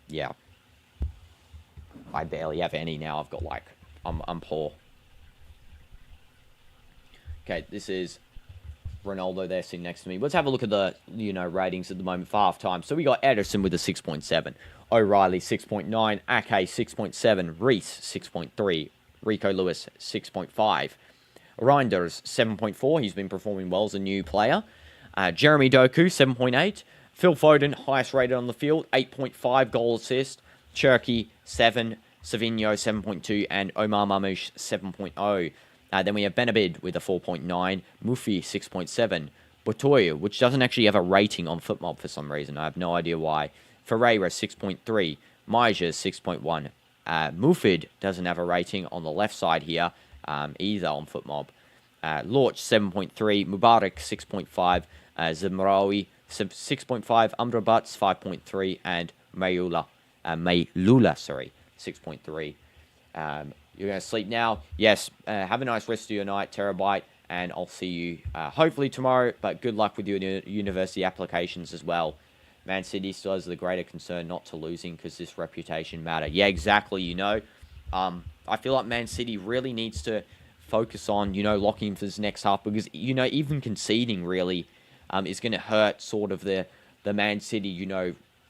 yeah. I barely have any now. I've got like, I'm poor. Okay, this is Ronaldo there sitting next to me. Let's have a look at the, ratings at the moment for halftime. So we got Ederson with a 6.7. O'Reilly, 6.9. Ake, 6.7. Reece, 6.3. Rico Lewis, 6.5. Reinders, 7.4. He's been performing well as a new player. Jeremy Doku, 7.8. Phil Foden, highest rated on the field, 8.5 goal assist. Cherky, 7. Savinho, 7.2. And Omar Mamouche, 7.0. Then we have Benabid with a 4.9. Mufi, 6.7. Botoy, which doesn't actually have a rating on FootMob for some reason. I have no idea why. Ferreira, 6.3. Maja, 6.1. Mufid doesn't have a rating on the left side here either on FootMob. Lorch, 7.3. Mubarak, 6.5. Zamraoui, 6.5. Amrabat, 5.3. And Maylula, 6.3. You're going to sleep now. Yes, have a nice rest of your night, Terabyte, and I'll see you hopefully tomorrow, but good luck with your university applications as well. Man City still has the greater concern not to losing because this reputation matter. Yeah, exactly, I feel like Man City really needs to focus on, locking in for this next half because, even conceding really is going to hurt sort of the Man City,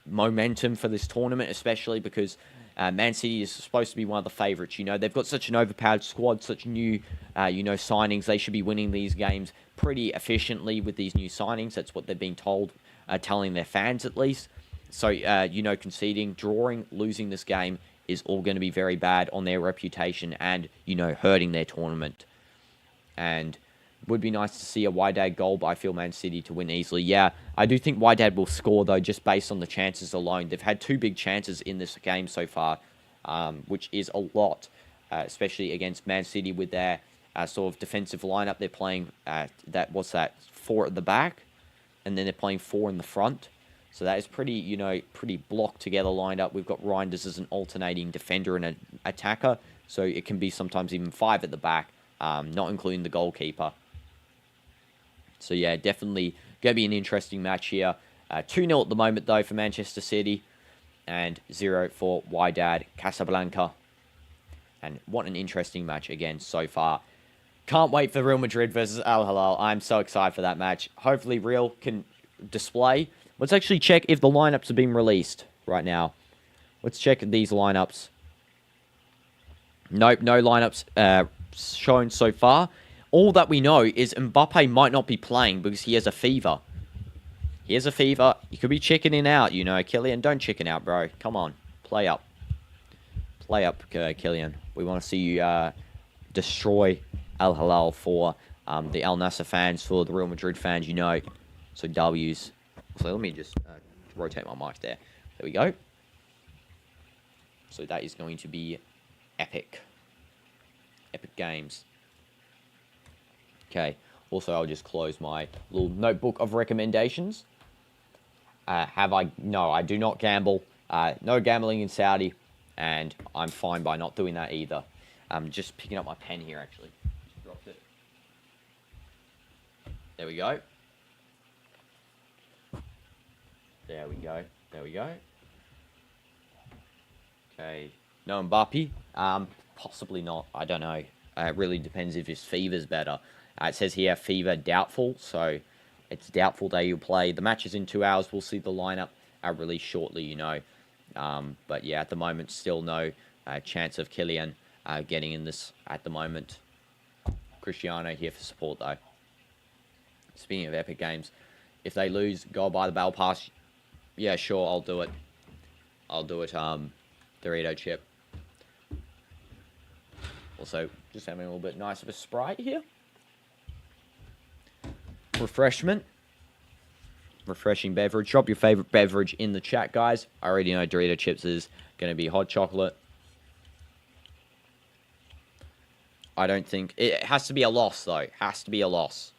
momentum for this tournament, especially because Man City is supposed to be one of the favourites. They've got such an overpowered squad, such new, signings. They should be winning these games pretty efficiently with these new signings. That's what they've been told, telling their fans at least. So, conceding, drawing, losing this game is all going to be very bad on their reputation and, hurting their tournament. And would be nice to see a Wydad goal, but I feel Man City to win easily. Yeah, I do think Wydad will score, though, just based on the chances alone. They've had 2 big chances in this game so far, which is a lot, especially against Man City with their sort of defensive lineup. They're playing, 4 at the back, and then they're playing 4 in the front. So that is pretty, pretty blocked together lined up. We've got Reinders as an alternating defender and an attacker, so it can be sometimes even 5 at the back, not including the goalkeeper. So, yeah, definitely going to be an interesting match here. 2-0 at the moment, though, for Manchester City. And 0 for Wydad Casablanca. And what an interesting match again so far. Can't wait for Real Madrid versus Al Hilal. I'm so excited for that match. Hopefully Real can display. Let's actually check if the lineups are being released right now. Let's check these lineups. Nope, no lineups shown so far. All that we know is Mbappe might not be playing because he has a fever. He has a fever. He could be chickening out, Kylian, don't chicken out, bro. Come on. Play up. Play up, Kylian. We want to see you destroy Al Hilal for the Al Nassr fans, for the Real Madrid fans, So W's. So let me just rotate my mic there. There we go. So that is going to be epic. Epic games. Okay, also I'll just close my little notebook of recommendations. No, I do not gamble. No gambling in Saudi, and I'm fine by not doing that either. I'm just picking up my pen here, actually. Just dropped it. There we go. There we go. There we go. Okay, no Mbappe. Possibly not. I don't know. It really depends if his fever's better. It says here, fever doubtful, so it's doubtful that he'll play. The match is in 2 hours. We'll see the lineup released shortly, But yeah, at the moment, still no chance of Kylian getting in this at the moment. Cristiano here for support, though. Speaking of epic games, if they lose, go by the battle pass. Yeah, sure, I'll do it. I'll do it, Dorito chip. Also, just having a little bit nice of a Sprite here. Refreshment. Refreshing beverage. Drop your favorite beverage in the chat, guys. I already know Dorito chips is going to be hot chocolate. I don't think... It has to be a loss, though. Has to be a loss.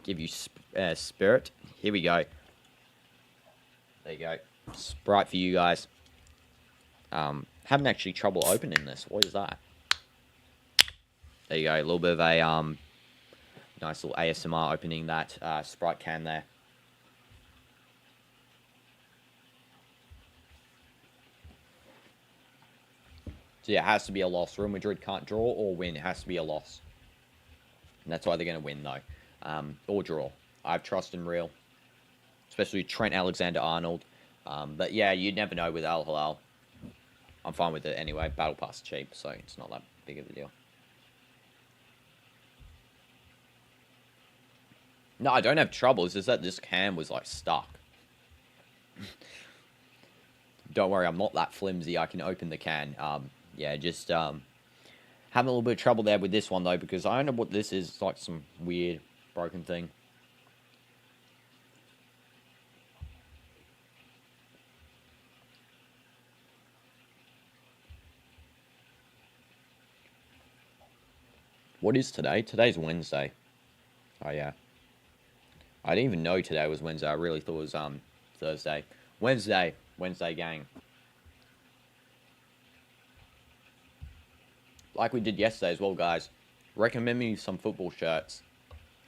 Give you spirit. Here we go. There you go. Sprite for you guys. Having actually trouble opening this. What is that? There you go. A little bit of a... nice little ASMR opening that Sprite can there. So yeah, it has to be a loss. Real Madrid can't draw or win. It has to be a loss. And that's why they're going to win, though. or draw. I have trust in Real, especially Trent Alexander-Arnold. But yeah, you'd never know with Al Hilal. I'm fine with it anyway. Battle Pass cheap, so it's not that big of a deal. No, I don't have trouble. It's just that this cam was like stuck. Don't worry, I'm not that flimsy. I can open the can. Yeah, just having a little bit of trouble there with this one though, because I don't know what this is. It's like some weird broken thing. What is today? Today's Wednesday. Oh yeah. I didn't even know today was Wednesday. I really thought it was Thursday. Wednesday gang. Like we did yesterday as well, guys. Recommend me some football shirts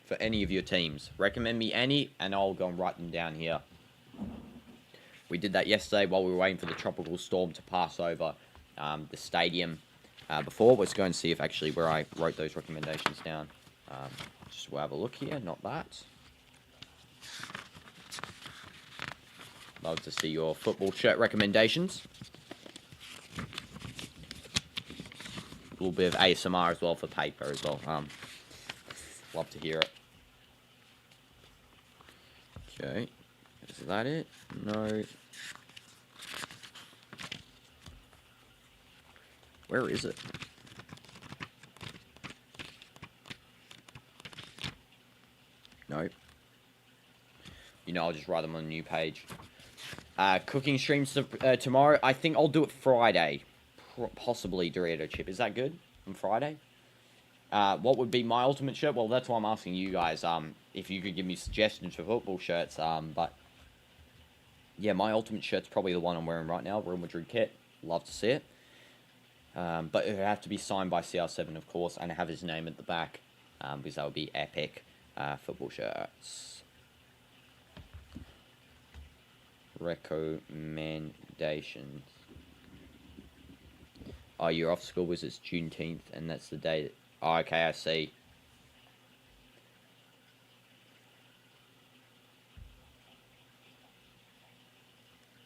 for any of your teams. Recommend me any, and I'll go and write them down here. We did that yesterday while we were waiting for the tropical storm to pass over the stadium. Before, let's go and see if actually where I wrote those recommendations down. Just we'll have a look here, not that. Love to see your football shirt recommendations. A little bit of ASMR as well for paper as well. Love to hear it. Okay, is that it? No. Where is it? Nope. You know, I'll just write them on a new page. Cooking streams tomorrow. I think I'll do it Friday. Possibly Dorito chip. Is that good? On Friday? What would be my ultimate shirt? Well, that's why I'm asking you guys. If you could give me suggestions for football shirts. But yeah, my ultimate shirt's probably the one I'm wearing right now. Real Madrid kit. Love to see it. But it would have to be signed by CR7, of course, and have his name at the back. Because that would be epic. Football shirts. Recommendations. Oh, you're off school because it's Juneteenth, and that's the day that... Oh, okay, I see.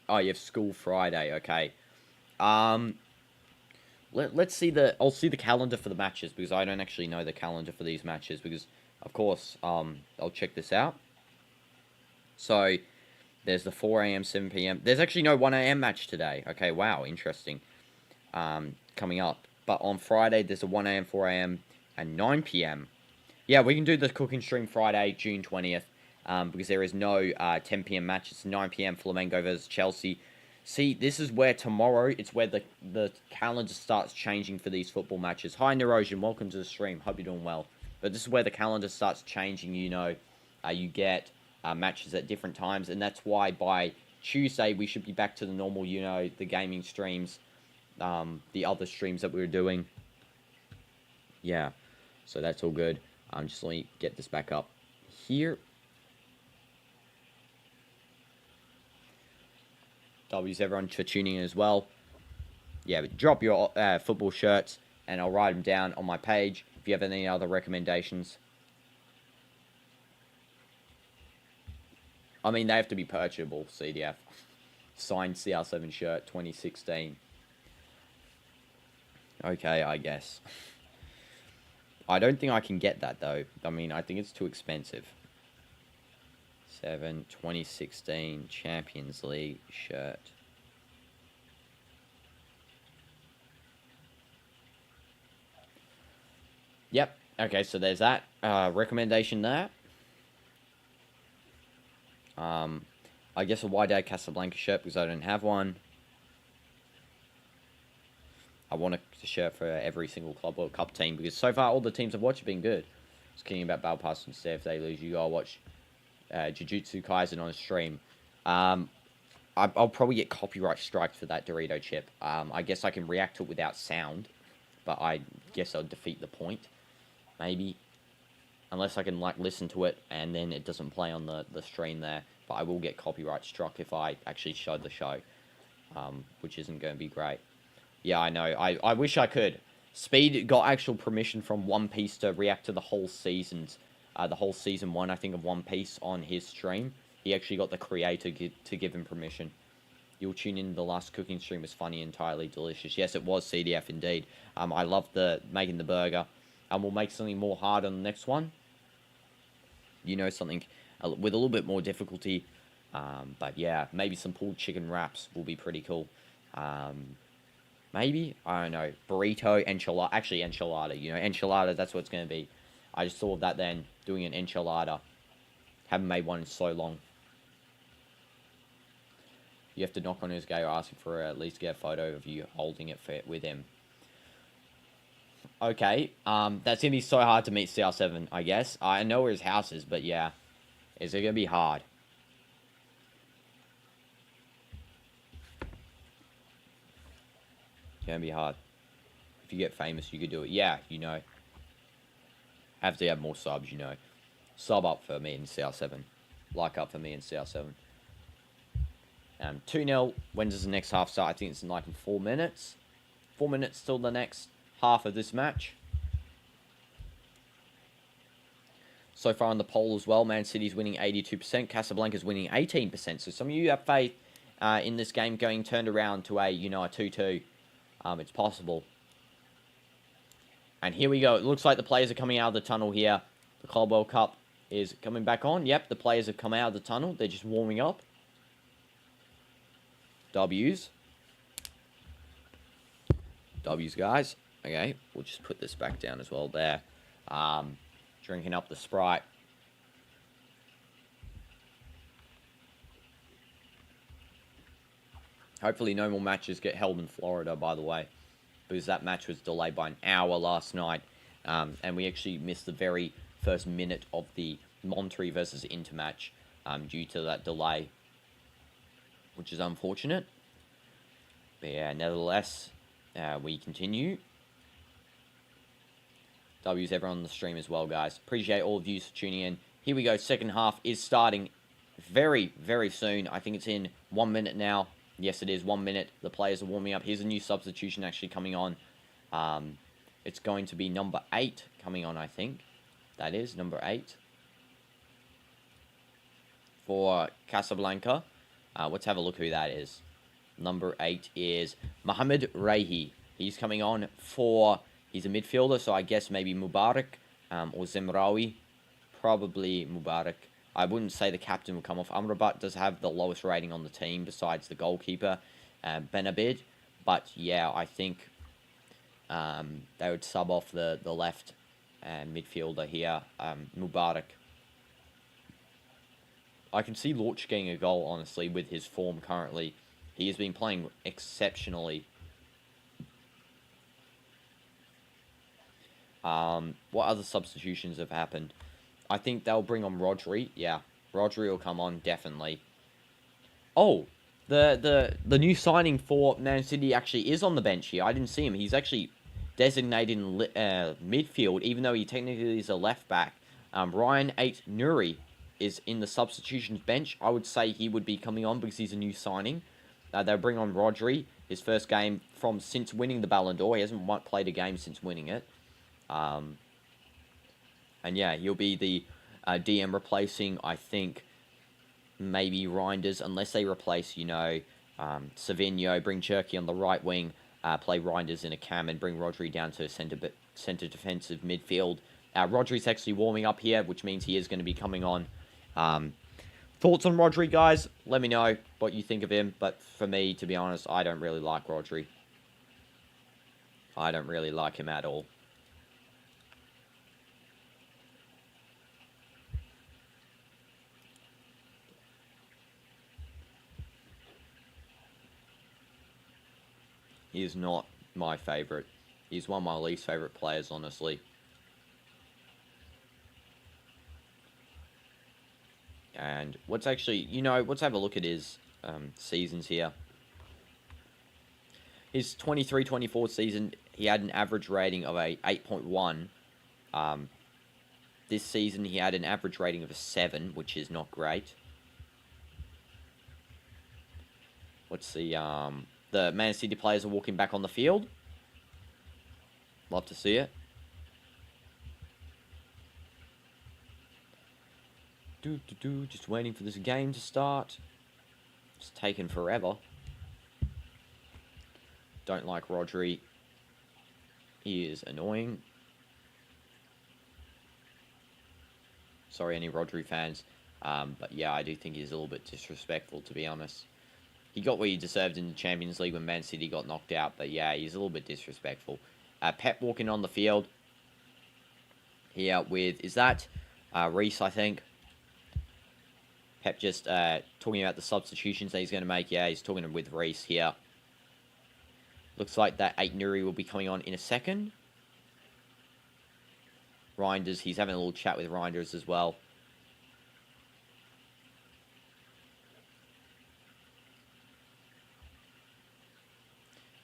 Oh, you have school Friday, okay. Let's see the... I'll see the calendar for the matches, because I don't actually know the calendar for these matches, because, of course, I'll check this out. So, there's the 4 a.m., 7 p.m. There's actually no 1 a.m. match today. Okay, wow, interesting. Coming up. But on Friday, there's a 1 a.m., 4 a.m., and 9 p.m. Yeah, we can do the cooking stream Friday, June 20th, because there is no 10 p.m. match. It's 9 p.m. Flamengo versus Chelsea. See, this is where tomorrow, it's where the calendar starts changing for these football matches. Hi, Nerosion, welcome to the stream. Hope you're doing well. But this is where the calendar starts changing, you know. You get matches at different times, and that's why by Tuesday, we should be back to the normal, you know, the gaming streams, the other streams that we were doing. Yeah, so that's all good. Just let me get this back up here. W's everyone for tuning in as well. Yeah, but drop your football shirts, and I'll write them down on my page. If you have any other recommendations. I mean, they have to be purchasable, CDF. Signed CR7 shirt, 2016. Okay, I guess. I don't think I can get that, though. I mean, I think it's too expensive. 2016 Champions League shirt. Yep. Okay, so there's that recommendation there. I guess a Wydad Casablanca shirt because I don't have one. I want a shirt for every single Club World Cup team because so far all the teams I've watched have been good. Just kidding about Battle Pass instead. If they lose, you gotta watch Jujutsu Kaisen on a stream. I'll probably get copyright striked for that Dorito chip. I guess I can react to it without sound, but I guess I'll defeat the point. Maybe. Unless I can, like, listen to it and then it doesn't play on the stream there. But I will get copyright struck if I actually show the show. Which isn't going to be great. Yeah, I know. I wish I could. Speed got actual permission from One Piece to react to the whole season's the whole season 1, I think, of One Piece on his stream. He actually got the creator to give him permission. You'll tune in. The last cooking stream was funny, entirely delicious. Yes, it was CDF indeed. I love making the burger. We'll make something more hard on the next one. You know, something with a little bit more difficulty. But yeah, maybe some pulled chicken wraps will be pretty cool. Maybe, I don't know, burrito, enchilada. Actually, enchilada, you know, enchilada, that's what it's going to be. I just thought of that then, doing an enchilada. Haven't made one in so long. You have to knock on his gate or ask him for at least get a photo of you holding it with him. Okay, that's going to be so hard to meet CR7, I guess. I know where his house is, but yeah. Is it going to be hard? It's going to be hard. If you get famous, you could do it. Yeah, you know. Have to have more subs, you know. Sub up for me in CR7. Like up for me in CR7. 2-0. When does the next half start? I think it's in like 4 minutes. 4 minutes till the next half of this match. So far on the poll as well, Man City's winning 82%. Casablanca's winning 18%. So some of you have faith in this game going turned around to a 2-2. It's possible. And here we go. It looks like the players are coming out of the tunnel here. The Club World Cup is coming back on. Yep, the players have come out of the tunnel. They're just warming up. W's, guys. Okay, we'll just put this back down as well there. Drinking up the Sprite. Hopefully no more matches get held in Florida, by the way, because that match was delayed by an hour last night, and we actually missed the very first minute of the Monterrey versus Inter match due to that delay, which is unfortunate. But yeah, nevertheless, we continue. W's everyone on the stream as well, guys. Appreciate all of you for tuning in. Here we go. Second half is starting very, very soon. I think it's in 1 minute now. Yes, it is 1 minute. The players are warming up. Here's a new substitution actually coming on. It's going to be number 8 coming on, I think. That is number 8 for Casablanca. Let's have a look who that is. Number 8 is Mohamed Rehi. He's coming on for... He's a midfielder, so I guess maybe Mubarak or Zemraoui. Probably Mubarak. I wouldn't say the captain will come off. Amrabat does have the lowest rating on the team besides the goalkeeper, Benabid. But yeah, I think they would sub off the left midfielder here, Mubarak. I can see Lorch getting a goal, honestly, with his form currently. He has been playing exceptionally. What other substitutions have happened? I think they'll bring on Rodri. Yeah, Rodri will come on, definitely. Oh, the new signing for Man City actually is on the bench here. I didn't see him. He's actually designated in midfield, even though he technically is a left back. Ryan 8 Nuri is in the substitutions bench. I would say he would be coming on because he's a new signing. They'll bring on Rodri, his first game since winning the Ballon d'Or. He hasn't played a game since winning it. And yeah, he'll be the DM replacing, I think, maybe Reinders, unless they replace, Savinho, bring Cherky on the right wing, play Reinders in a cam, and bring Rodri down to centre defensive midfield. Rodri's actually warming up here, which means he is going to be coming on. Thoughts on Rodri, guys? Let me know what you think of him. But for me, to be honest, I don't really like Rodri. I don't really like him at all. He is not my favourite. He's one of my least favourite players, honestly. And let's actually, let's have a look at his seasons here. His 23-24 season, he had an average rating of a 8.1. This season, he had an average rating of a 7, which is not great. Let's see, the Man City players are walking back on the field. Love to see it. Just waiting for this game to start. It's taken forever. Don't like Rodri. He is annoying. Sorry, any Rodri fans. But yeah, I do think he's a little bit disrespectful, to be honest. He got what he deserved in the Champions League when Man City got knocked out. But yeah, he's a little bit disrespectful. Pep walking on the field. Here with, is that Reece, I think? Pep just talking about the substitutions that he's going to make. Yeah, he's talking with Reece here. Looks like that Aït-Nouri will be coming on in a second. Reinders, he's having a little chat with Reinders as well.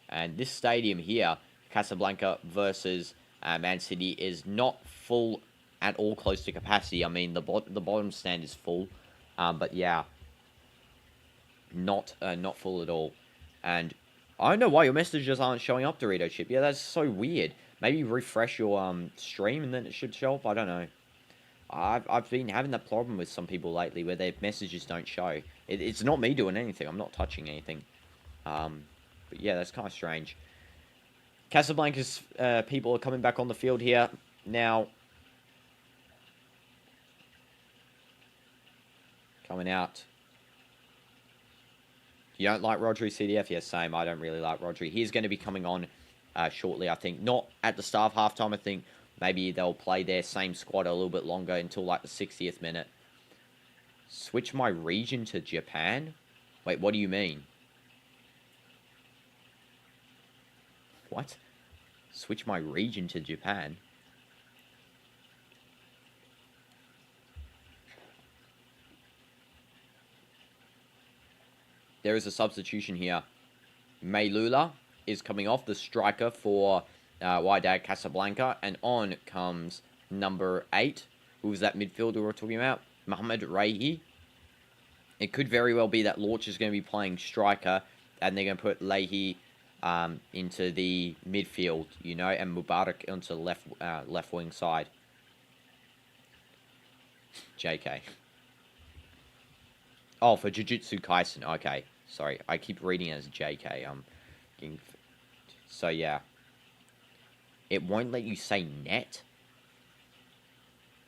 And this stadium here, Casablanca versus Man City, is not full at all, close to capacity. I mean, the bottom stand is full. But yeah, not full at all. And I don't know why your messages aren't showing up, Dorito Chip. Yeah, that's so weird. Maybe refresh your stream and then it should show up. I don't know. I've been having that problem with some people lately where their messages don't show. It's not me doing anything. I'm not touching anything. But yeah, that's kind of strange. Casablanca's people are coming back on the field here now. Coming out. You don't like Rodri, CDF? Yes, same. I don't really like Rodri. He's going to be coming on shortly, I think. Not at the start of halftime, I think. Maybe they'll play their same squad a little bit longer until like the 60th minute. Switch my region to Japan? Wait, what do you mean? What? Switch my region to Japan? There is a substitution here. Maylula is coming off, the striker for Wydad Casablanca. And on comes number 8. Who was that midfielder we were talking about? Mohamed Rehi. It could very well be that Lorch is going to be playing striker. And they're going to put Leahy into the midfield, you know. And Mubarak onto the left wing side. JK. Oh, for Jujutsu Kaisen. Okay. Sorry. I keep reading it as JK. So, yeah. It won't let you say net.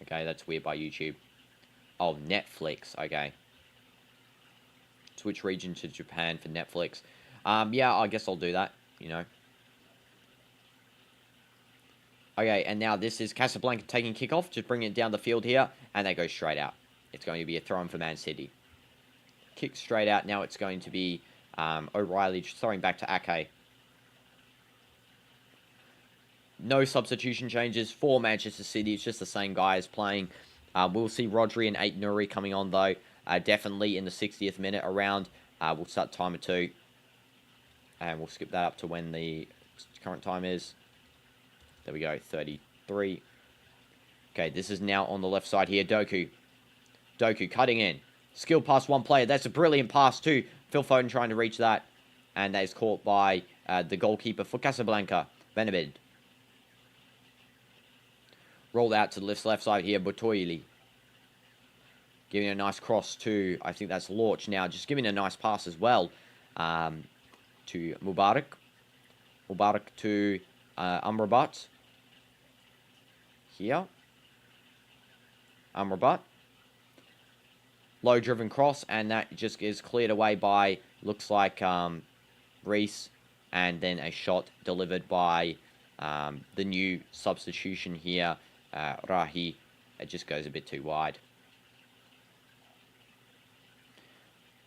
Okay, that's weird by YouTube. Oh, Netflix. Okay. Switch region to Japan for Netflix. Yeah, I guess I'll do that, you know. Okay, and now this is Casablanca taking kickoff. Just bringing it down the field here. And they go straight out. It's going to be a throw-in for Man City. Kick straight out. Now it's going to be O'Reilly just throwing back to Ake. No substitution changes for Manchester City. It's just the same guys playing. We'll see Rodri and Aït-Nouri coming on, though. Definitely in the 60th minute around. We'll start timer 2. And we'll skip that up to when the current time is. There we go, 33. Okay, this is now on the left side here. Doku. Doku cutting in. Skill pass one player. That's a brilliant pass too. Phil Foden trying to reach that. And that is caught by the goalkeeper for Casablanca, Benabid. Rolled out to the left side here, Botoili. Giving a nice cross to, I think that's Lorch now. Just giving a nice pass as well to Mubarak. Mubarak to Amrabat. Here. Amrabat. Low driven cross, and that just is cleared away by, looks like, Reece. And then a shot delivered by the new substitution here, Rahi. It just goes a bit too wide.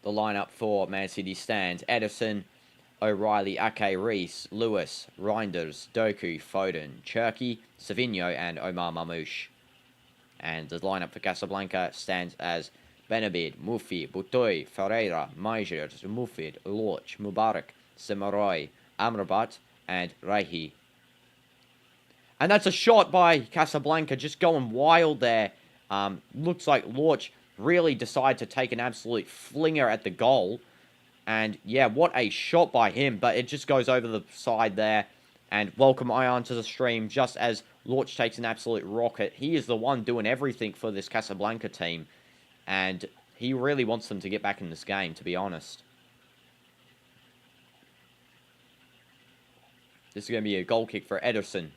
The lineup for Man City stands: Edison, O'Reilly, Ake, Reece, Lewis, Reinders, Doku, Foden, Cherki, Savinho, and Omar Mamouche. And the lineup for Casablanca stands as Benabid, Mufi, Butoy, Ferreira, Majers, Mufid, Lorch, Mubarak, Semaroy, Amrabat, and Rahi. And that's a shot by Casablanca, just going wild there. Looks like Lorch really decided to take an absolute flinger at the goal. And yeah, what a shot by him. But it just goes over the side there. And welcome Ion to the stream, just as Lorch takes an absolute rocket. He is the one doing everything for this Casablanca team. And he really wants them to get back in this game, to be honest. This is going to be a goal kick for Ederson.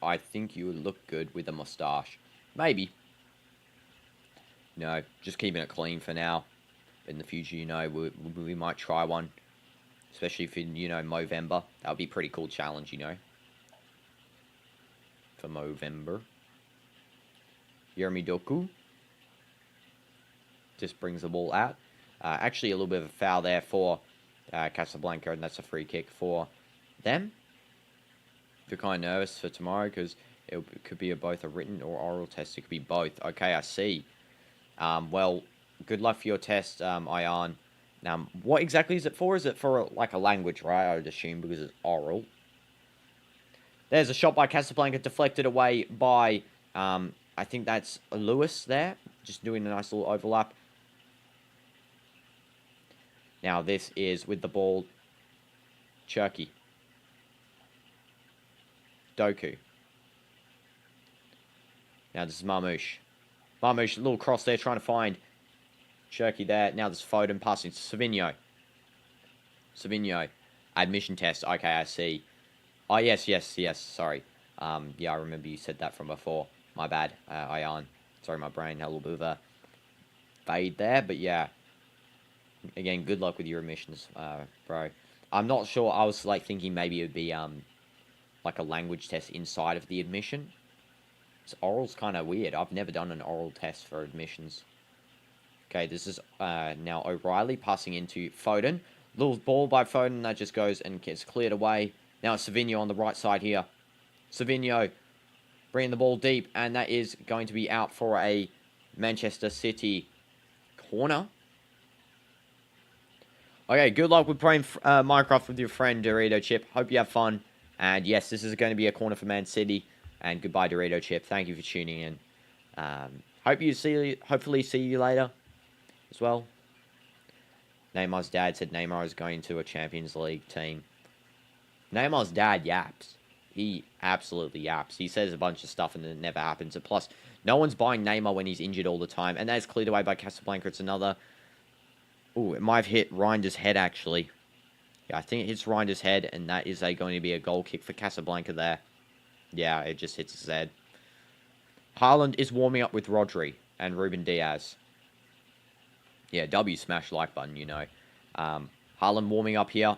I think you would look good with a mustache. Maybe. No, just keeping it clean for now. In the future, you know, we might try one. Especially if in, you know, Movember. That would be a pretty cool challenge, you know. For Movember. Jeremy Doku. Just brings the ball out. Actually, a little bit of a foul there for Casablanca. And that's a free kick for them. If you're kind of nervous for tomorrow, because it could be both a written or oral test. It could be both. Okay, I see. Well, good luck for your test, Ayan. Now, what exactly is it for? Is it for, like, a language, right? I would assume, because it's oral. There's a shot by Casablanca, deflected away by, I think that's Lewis there. Just doing a nice little overlap. Now, this is with the ball. Cherky. Doku. Now this is Marmouche. Marmouche, a little cross there, trying to find Cherky there. Now there's Foden passing to Savinho. Savinho. Admission test. Okay, I see. Oh, yes, sorry. Yeah, I remember you said that from before. My bad, Ayan. Sorry, my brain had a little bit of a fade there, but yeah. Again, good luck with your admissions, bro. I'm not sure. I was, like, thinking maybe it would be, like a language test inside of the admission. This oral's kind of weird. I've never done an oral test for admissions. Okay, this is now O'Reilly passing into Foden. Little ball by Foden that just goes and gets cleared away. Now it's Savinho on the right side here. Savinho bringing the ball deep, and that is going to be out for a Manchester City corner. Okay, good luck with playing Minecraft with your friend Dorito Chip. Hope you have fun. And yes, this is going to be a corner for Man City. And goodbye, Dorito Chip. Thank you for tuning in. Hopefully see you later as well. Neymar's dad said Neymar is going to a Champions League team. Neymar's dad yaps. He absolutely yaps. He says a bunch of stuff and then it never happens. And plus, no one's buying Neymar when he's injured all the time. And that's cleared away by Casablanca. It's another... Ooh, it might have hit Reinder's head, actually. Yeah, I think it hits Reinder's head, and that is going to be a goal kick for Casablanca there. Yeah, it just hits his head. Haaland is warming up with Rodri and Ruben Diaz. Yeah, W smash like button, you know. Haaland warming up here.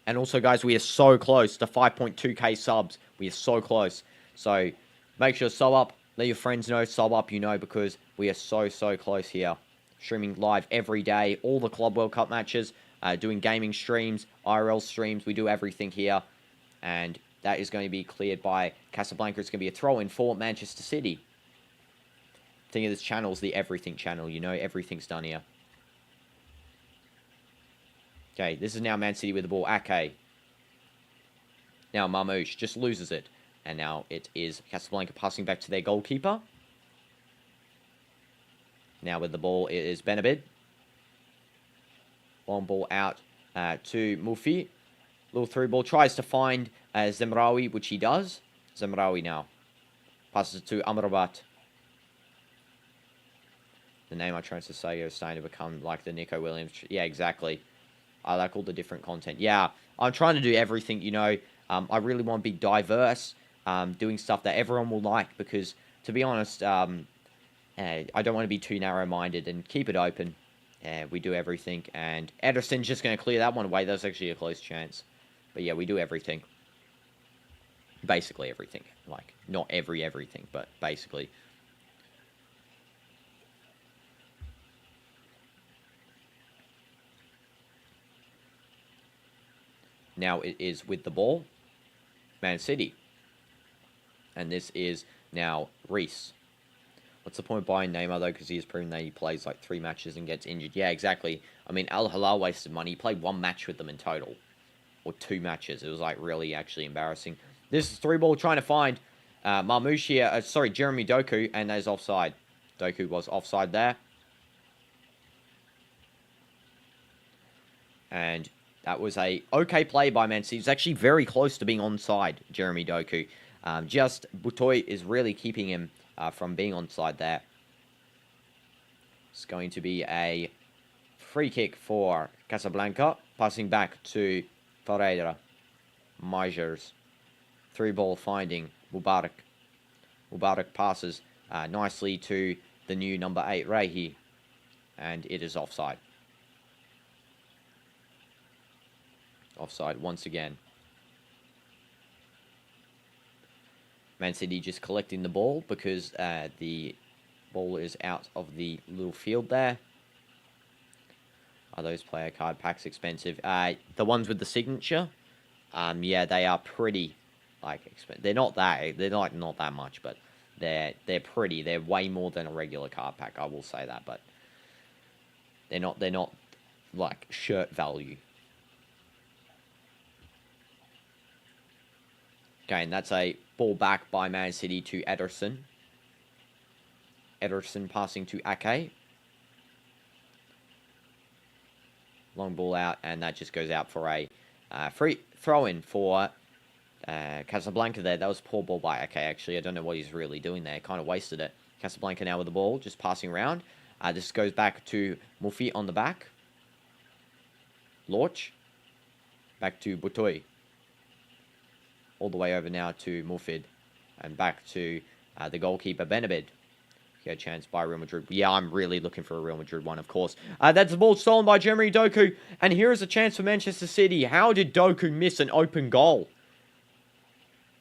And also, guys, we are so close to 5.2k subs. We are so close. So, make sure to sub up. Let your friends know, sub up, you know, because we are so close here. Streaming live every day, all the Club World Cup matches, doing gaming streams, IRL streams, we do everything here. And that is going to be cleared by Casablanca. It's going to be a throw-in for Manchester City. Think of this channel as the everything channel, you know, everything's done here. Okay, this is now Man City with the ball. Ake. Now Marmouche just loses it. And now it is Casablanca passing back to their goalkeeper. Now with the ball, it is Benabid. Long ball out to Mufi. Little through ball. Tries to find Zemraoui, which he does. Zemraoui now. Passes it to Amrabat. The name I tried to say is starting to become like the Nico Williams. Yeah, exactly. I like all the different content. Yeah, I'm trying to do everything, you know. I really want to be diverse. Doing stuff that everyone will like. Because, to be honest... I don't want to be too narrow-minded and keep it open. We do everything. And Ederson's just going to clear that one away. That's actually a close chance. But yeah, we do everything. Basically everything. Like, not everything, but basically. Now it is with the ball. Man City. And this is now Reece. What's the point of buying Neymar, though, because he has proven that he plays, like, 3 matches and gets injured. Yeah, exactly. I mean, Al Hilal wasted money. He played 1 match with them in total. Or 2 matches. It was, like, really actually embarrassing. This is 3-ball trying to find Marmouche here. Sorry, Jeremy Doku, and that is offside. Doku was offside there. And that was a okay play by Man City. It's actually very close to being onside, Jeremy Doku. Just Butoy is really keeping him from being onside there. It's going to be a free kick for Casablanca. Passing back to Ferreira. Majers. Through ball finding Mubarak. Mubarak passes nicely to the new number 8, Rehi. And it is offside. Offside once again. Man City just collecting the ball because the ball is out of the little field there. Are those player card packs expensive? The ones with the signature, yeah, they are pretty expensive. They're not that much, but they're pretty. They're way more than a regular card pack. I will say that, but they're not like shirt value. Okay, and that's a ball back by Man City to Ederson. Ederson passing to Ake. Long ball out, and that just goes out for a free throw-in for Casablanca there. That was a poor ball by Ake, actually. I don't know what he's really doing there. Kind of wasted it. Casablanca now with the ball, just passing around. This goes back to Mufi on the back. Lorch. Back to Butoy. All the way over now to Mufid. And back to the goalkeeper, Benabid. Get a chance by Real Madrid. Yeah, I'm really looking for a Real Madrid one, of course. That's the ball stolen by Jeremy Doku. And here is a chance for Manchester City. How did Doku miss an open goal?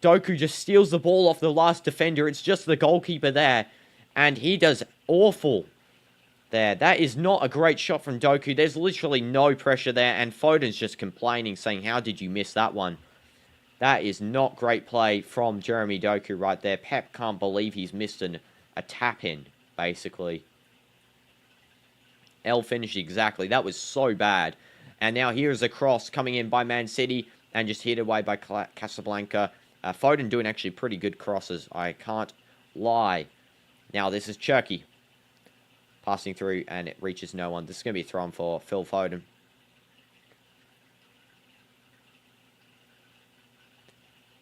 Doku just steals the ball off the last defender. It's just the goalkeeper there. And he does awful there. That is not a great shot from Doku. There's literally no pressure there. And Foden's just complaining, saying, how did you miss that one? That is not great play from Jeremy Doku right there. Pep can't believe he's missed a tap-in, basically. L finished exactly. That was so bad. And now here's a cross coming in by Man City and just hit away by Casablanca. Foden doing actually pretty good crosses. I can't lie. Now this is Cherki. Passing through and it reaches no one. This is going to be thrown for Phil Foden.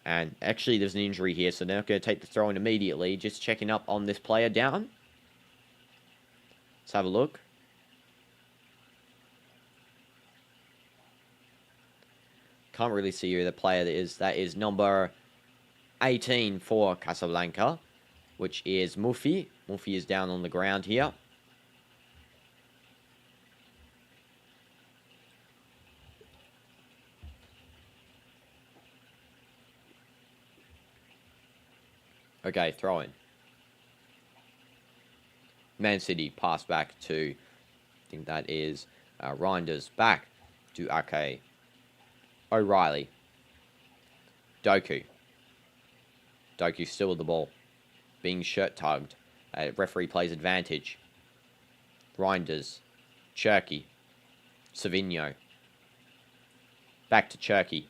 And actually, there's an injury here, so they're not going to take the throw-in immediately. Just checking up on this player down. Let's have a look. Can't really see who the player is. That is number 18 for Casablanca, which is Mufi. Mufi is down on the ground here. Okay, throw in. Man City pass back to, I think that is Reinders. Back to Ake. O'Reilly. Doku. Doku still with the ball. Being shirt tugged. Referee plays advantage. Reinders. Cherki. Savinho. Back to Cherki.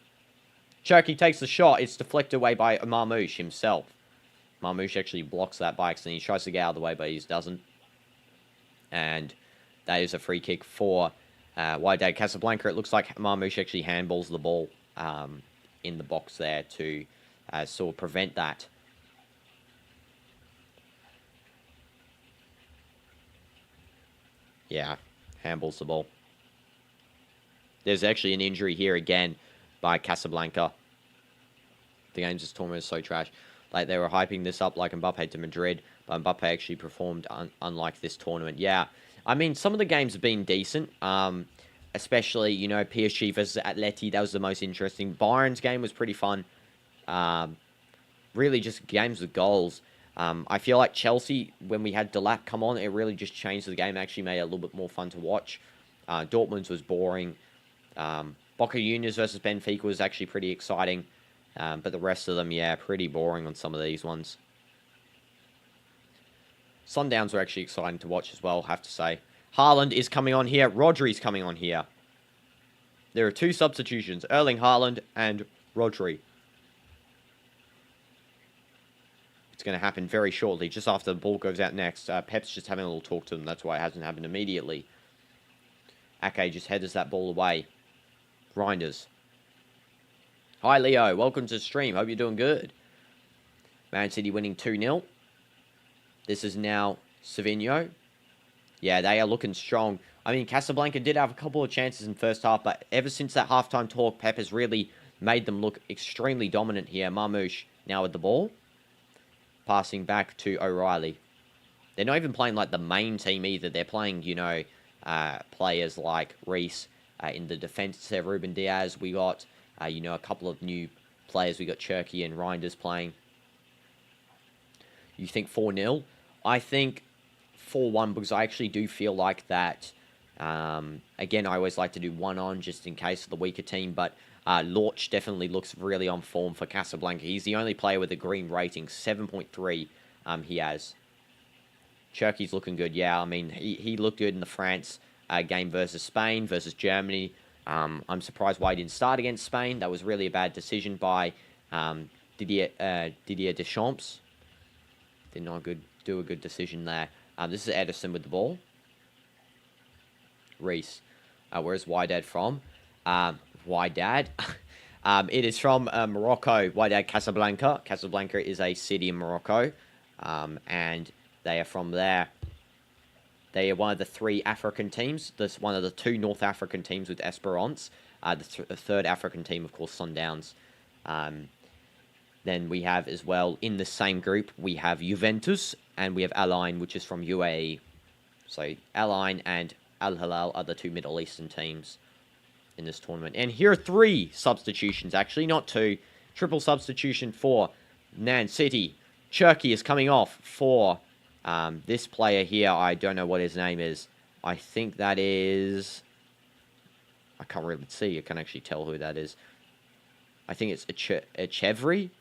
Cherki takes the shot. It's deflected away by Marmouche himself. Marmouche actually blocks that by accident. He tries to get out of the way, but he just doesn't. And that is a free kick for Wydad Casablanca. It looks like Marmouche actually handballs the ball in the box there to sort of prevent that. Yeah, handballs the ball. There's actually an injury here again by Casablanca. The game's just tournament is so trash. Like, they were hyping this up like Mbappe to Madrid, but Mbappe actually performed unlike this tournament. Yeah, I mean, some of the games have been decent, especially, you know, PSG versus Atleti. That was the most interesting. Bayern's game was pretty fun. Really just games with goals. I feel like Chelsea, when we had Delap come on, it really just changed the game. Actually made it a little bit more fun to watch. Dortmund's was boring. Boca Juniors versus Benfica was actually pretty exciting. But the rest of them, yeah, pretty boring on some of these ones. Sundowns were actually exciting to watch as well, I have to say. Haaland is coming on here. Rodri's coming on here. There are two substitutions, Erling Haaland and Rodri. It's going to happen very shortly, just after the ball goes out next. Pep's just having a little talk to them. That's why it hasn't happened immediately. Ake just headers that ball away. Grinders. Hi, Leo. Welcome to the stream. Hope you're doing good. Man City winning 2-0. This is now Savinho. Yeah, they are looking strong. I mean, Casablanca did have a couple of chances in the first half, but ever since that halftime talk, Pep has really made them look extremely dominant here. Marmouche now with the ball. Passing back to O'Reilly. They're not even playing like the main team either. They're playing, you know, players like Reese in the defense there. Ruben Diaz. We got, you know, a couple of new players. We got Cherky and Reinders playing. You think 4-0? I think 4-1 because I actually do feel like that. Again, I always like to do one on just in case of the weaker team, but Lorch definitely looks really on form for Casablanca. He's the only player with a green rating, 7.3 he has. Cherky's looking good, yeah. I mean, he looked good in the France game versus Spain, versus Germany. I'm surprised why he didn't start against Spain. That was really a bad decision by Didier Deschamps. Did not do a good decision there. This is Edison with the ball. Reese. Where's Wydad from? Wydad. It is from Morocco. Wydad Casablanca. Casablanca is a city in Morocco. And they are from there. They are one of the 3 African teams. This one of the 2 North African teams with Esperance. The third African team, of course, Sundowns. Then we have as well, in the same group, we have Juventus and we have Al Ain, which is from UAE. So Al Ain and Al Hilal are the 2 Middle Eastern teams in this tournament. And here are 3 substitutions, actually, not 2. Triple substitution for Man City. Cherky is coming off for this player here. I don't know what his name is. I think that is... I can't really see. I can't actually tell who that is. I think it's a Chevry.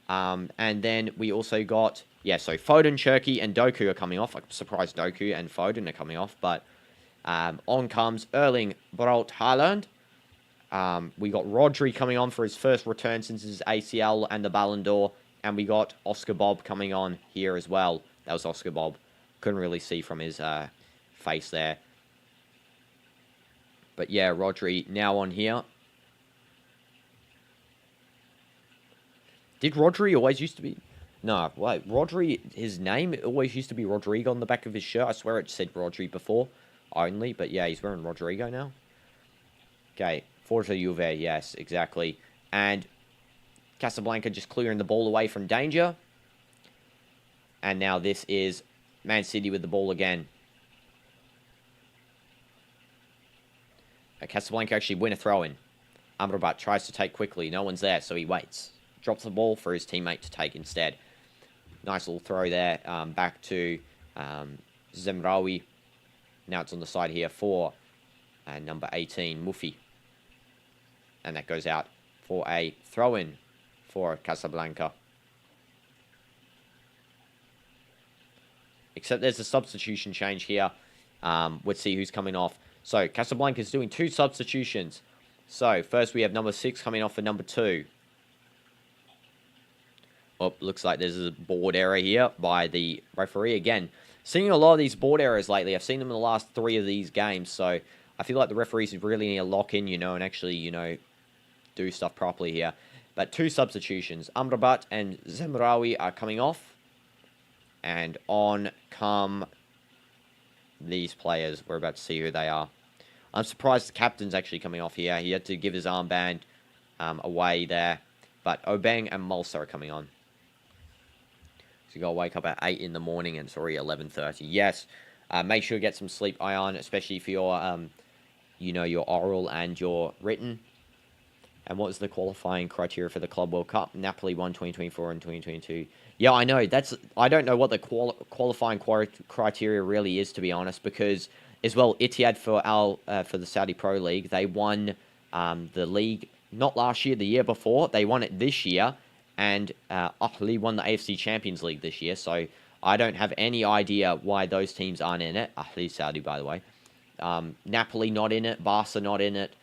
And then we also got, yeah, so Foden, Cherky, and Doku are coming off. I'm surprised Doku and Foden are coming off, but on comes Erling Braut Haaland. We got Rodri coming on for his first return since his ACL and the Ballon d'Or, and we got Oscar Bob coming on here as well. That was Oscar Bob. Couldn't really see from his face there. But yeah, Rodri now on here. Did Rodri always used to be... No, wait. Rodri, his name always used to be Rodrigo on the back of his shirt. I swear it said Rodri before only. But yeah, he's wearing Rodrigo now. Okay. Forza Juve. Yes, exactly. And Casablanca just clearing the ball away from danger. And now this is Man City with the ball again. Casablanca actually win a throw-in. Amrabat tries to take quickly. No one's there, so he waits. Drops the ball for his teammate to take instead. Nice little throw there. Back to Zemraoui. Now it's on the side here for number 18, Mufi. And that goes out for a throw-in for Casablanca. Except there's a substitution change here. Let's see who's coming off. So, Casablanca is doing 2 substitutions. So, first we have number 6 coming off for number 2. Oh, looks like there's a board error here by the referee. Again, seeing a lot of these board errors lately. I've seen them in the last 3 of these games. So, I feel like the referees really need to lock in, you know, and actually, you know, do stuff properly here. But 2 substitutions. Amrabat and Zemraoui are coming off. And on come these players. We're about to see who they are. I'm surprised the captain's actually coming off here. He had to give his armband away there. But Obeng and Mulsa are coming on. So you got to wake up at 8 in the morning and it's already 11:30. Yes, make sure you get some sleep, Ion, especially for your, you know, your oral and your written. And what was the qualifying criteria for the Club World Cup? Napoli won 2024 and 2022. Yeah, I know. I don't know what the qualifying criteria really is, to be honest, because as well, Etihad for the Saudi Pro League, they won the league not last year, the year before. They won it this year, and Ahly won the AFC Champions League this year. So I don't have any idea why those teams aren't in it. Ahly Saudi, by the way. Napoli not in it. Barca not in it.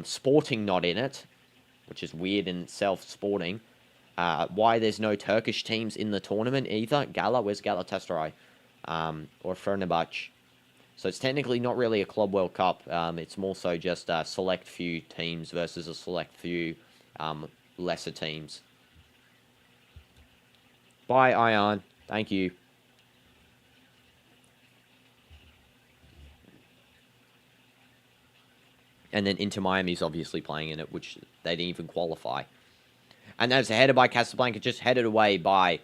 Sporting not in it, which is weird in itself, Sporting. Why there's no Turkish teams in the tournament either. Gala, where's Galatasaray? Or Fenerbahce. So it's technically not really a Club World Cup. It's more so just a select few teams versus a select few lesser teams. Bye, Ion. Thank you. And then Inter Miami's obviously playing in it, which they didn't even qualify. And that's headed by Casablanca, just headed away by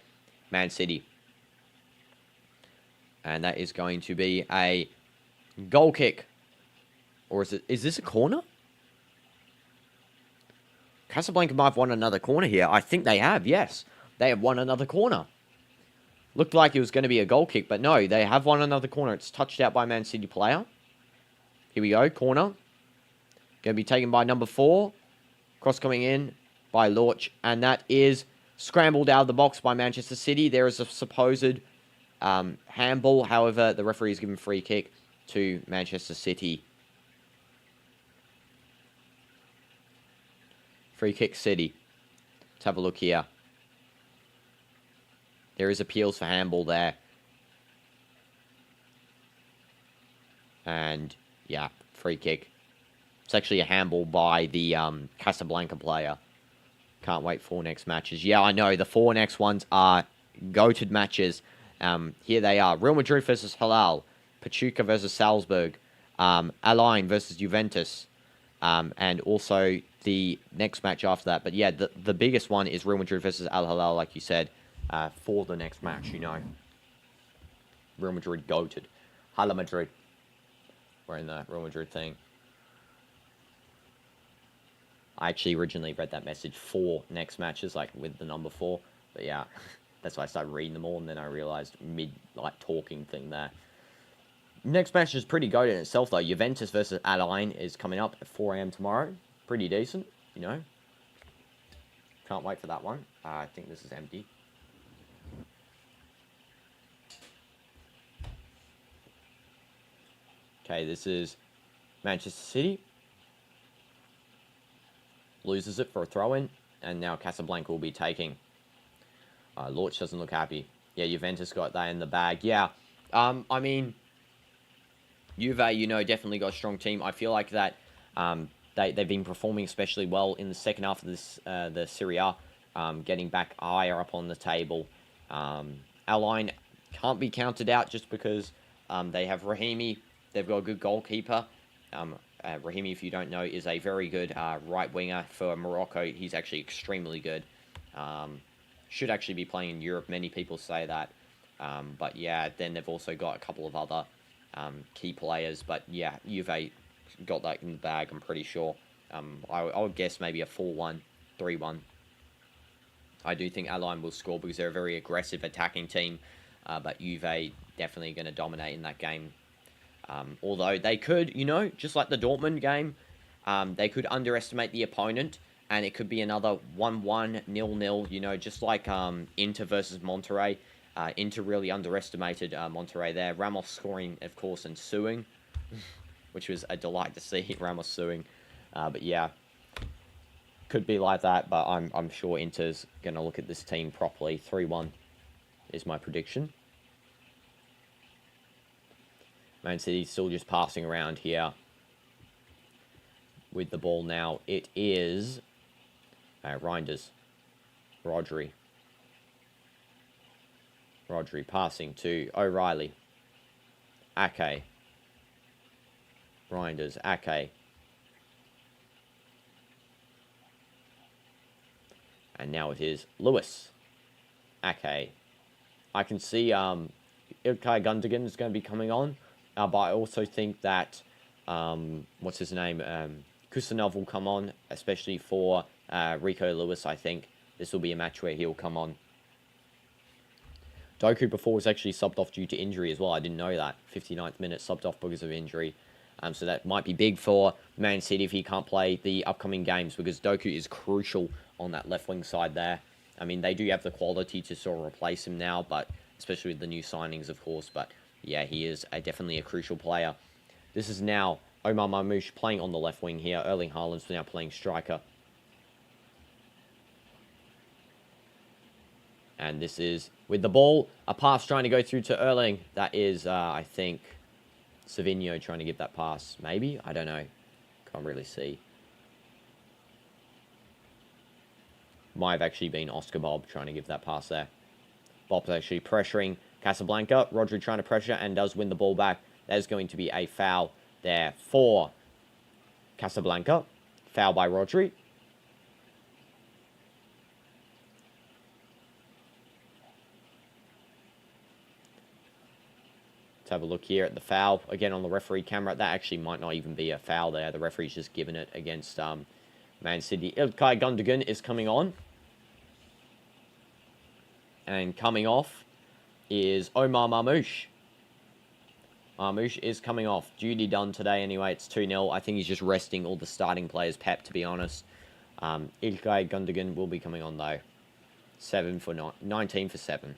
Man City. And that is going to be a goal kick. Or is this a corner? Casablanca might have won another corner here. I think they have, yes. They have won another corner. Looked like it was going to be a goal kick, but no, they have won another corner. It's touched out by Man City player. Here we go, corner. Going to be taken by number 4. Cross coming in by Lorch. And that is scrambled out of the box by Manchester City. There is a supposed handball. However, the referee has given free kick to Manchester City. Free kick City. Let's have a look here. There is appeals for handball there. And, yeah, free kick. It's actually a handball by the Casablanca player. Can't wait for next matches. Yeah, I know. The 4 next ones are goated matches. Here they are. Real Madrid versus Halal. Pachuca versus Salzburg. Align versus Juventus. And also the next match after that. But yeah, the biggest one is Real Madrid versus Al Hilal, like you said, for the next match, you know. Real Madrid goated. Hala Madrid. We're in the Real Madrid thing. I actually originally read that message for next matches, like with the number 4. But yeah, that's why I started reading them all, and then I realized talking thing there. Next match is pretty goated in itself, though. Juventus versus Align is coming up at 4 a.m. tomorrow. Pretty decent, you know. Can't wait for that one. I think this is empty. Okay, this is Manchester City. Loses it for a throw-in. And now Casablanca will be taking. Lorch doesn't look happy. Yeah, Juventus got that in the bag. Yeah, I mean, Juve, you know, definitely got a strong team. I feel like that they've been performing especially well in the second half of this the Serie A, getting back higher up on the table. Align can't be counted out just because they have Rahimi. They've got a good goalkeeper. Rahimi, if you don't know, is a very good right winger for Morocco. He's actually extremely good. Should actually be playing in Europe. Many people say that. But yeah, then they've also got a couple of other key players. But yeah, Juve got that in the bag, I'm pretty sure. I would guess maybe a 4-1, 3-1. I do think Align will score because they're a very aggressive attacking team. But Juve definitely going to dominate in that game. Although they could, you know, just like the Dortmund game, they could underestimate the opponent, and it could be another 1-1, 0-0, you know, just like Inter versus Monterrey. Inter really underestimated Monterrey there. Ramos scoring, of course, and suing, which was a delight to see, Ramos suing. But yeah, could be like that, but I'm sure Inter's going to look at this team properly. 3-1 is my prediction. Man City still just passing around here with the ball now. It is Reinders. Rodri passing to O'Reilly. Ake. Reinders. Ake. And now it is Lewis. Ake. I can see Ilkay Gundogan is going to be coming on. But I also think that, what's his name? Kusanov will come on, especially for Rico Lewis, I think. This will be a match where he'll come on. Doku before was actually subbed off due to injury as well. I didn't know that. 59th minute subbed off because of injury. So that might be big for Man City if he can't play the upcoming games, because Doku is crucial on that left wing side there. I mean, they do have the quality to sort of replace him now, but especially with the new signings, of course. But yeah, he is definitely a crucial player. This is now Omar Marmoush playing on the left wing here. Erling Haaland's now playing striker. And this is with the ball. A pass trying to go through to Erling. That is, I think, Savinho trying to give that pass. Maybe? I don't know. Can't really see. Might have actually been Oscar Bob trying to give that pass there. Bob's actually pressuring Casablanca. Rodri trying to pressure and does win the ball back. There's going to be a foul there for Casablanca. Foul by Rodri. Let's have a look here at the foul. Again, on the referee camera, that actually might not even be a foul there. The referee's just given it against Man City. İlkay Gundogan is coming on. And coming off is Omar Marmoush. Marmoush is coming off. Duty done today anyway. It's 2-0. I think he's just resting all the starting players, Pep, to be honest. İlkay Gundogan will be coming on, though. 19 for 7.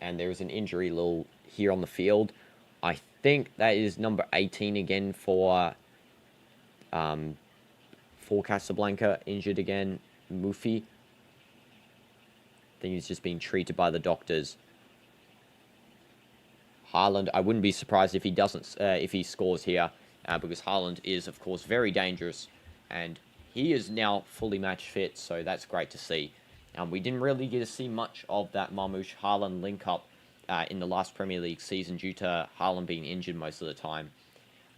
And there is an injury little here on the field. I think that is number 18 again for Casablanca, injured again. Mufi. I think he's just being treated by the doctors. Haaland, I wouldn't be surprised if he doesn't, if he scores here, because Haaland is, of course, very dangerous, and he is now fully match fit, so that's great to see. We didn't really get to see much of that Marmoush-Haaland link-up in the last Premier League season due to Haaland being injured most of the time.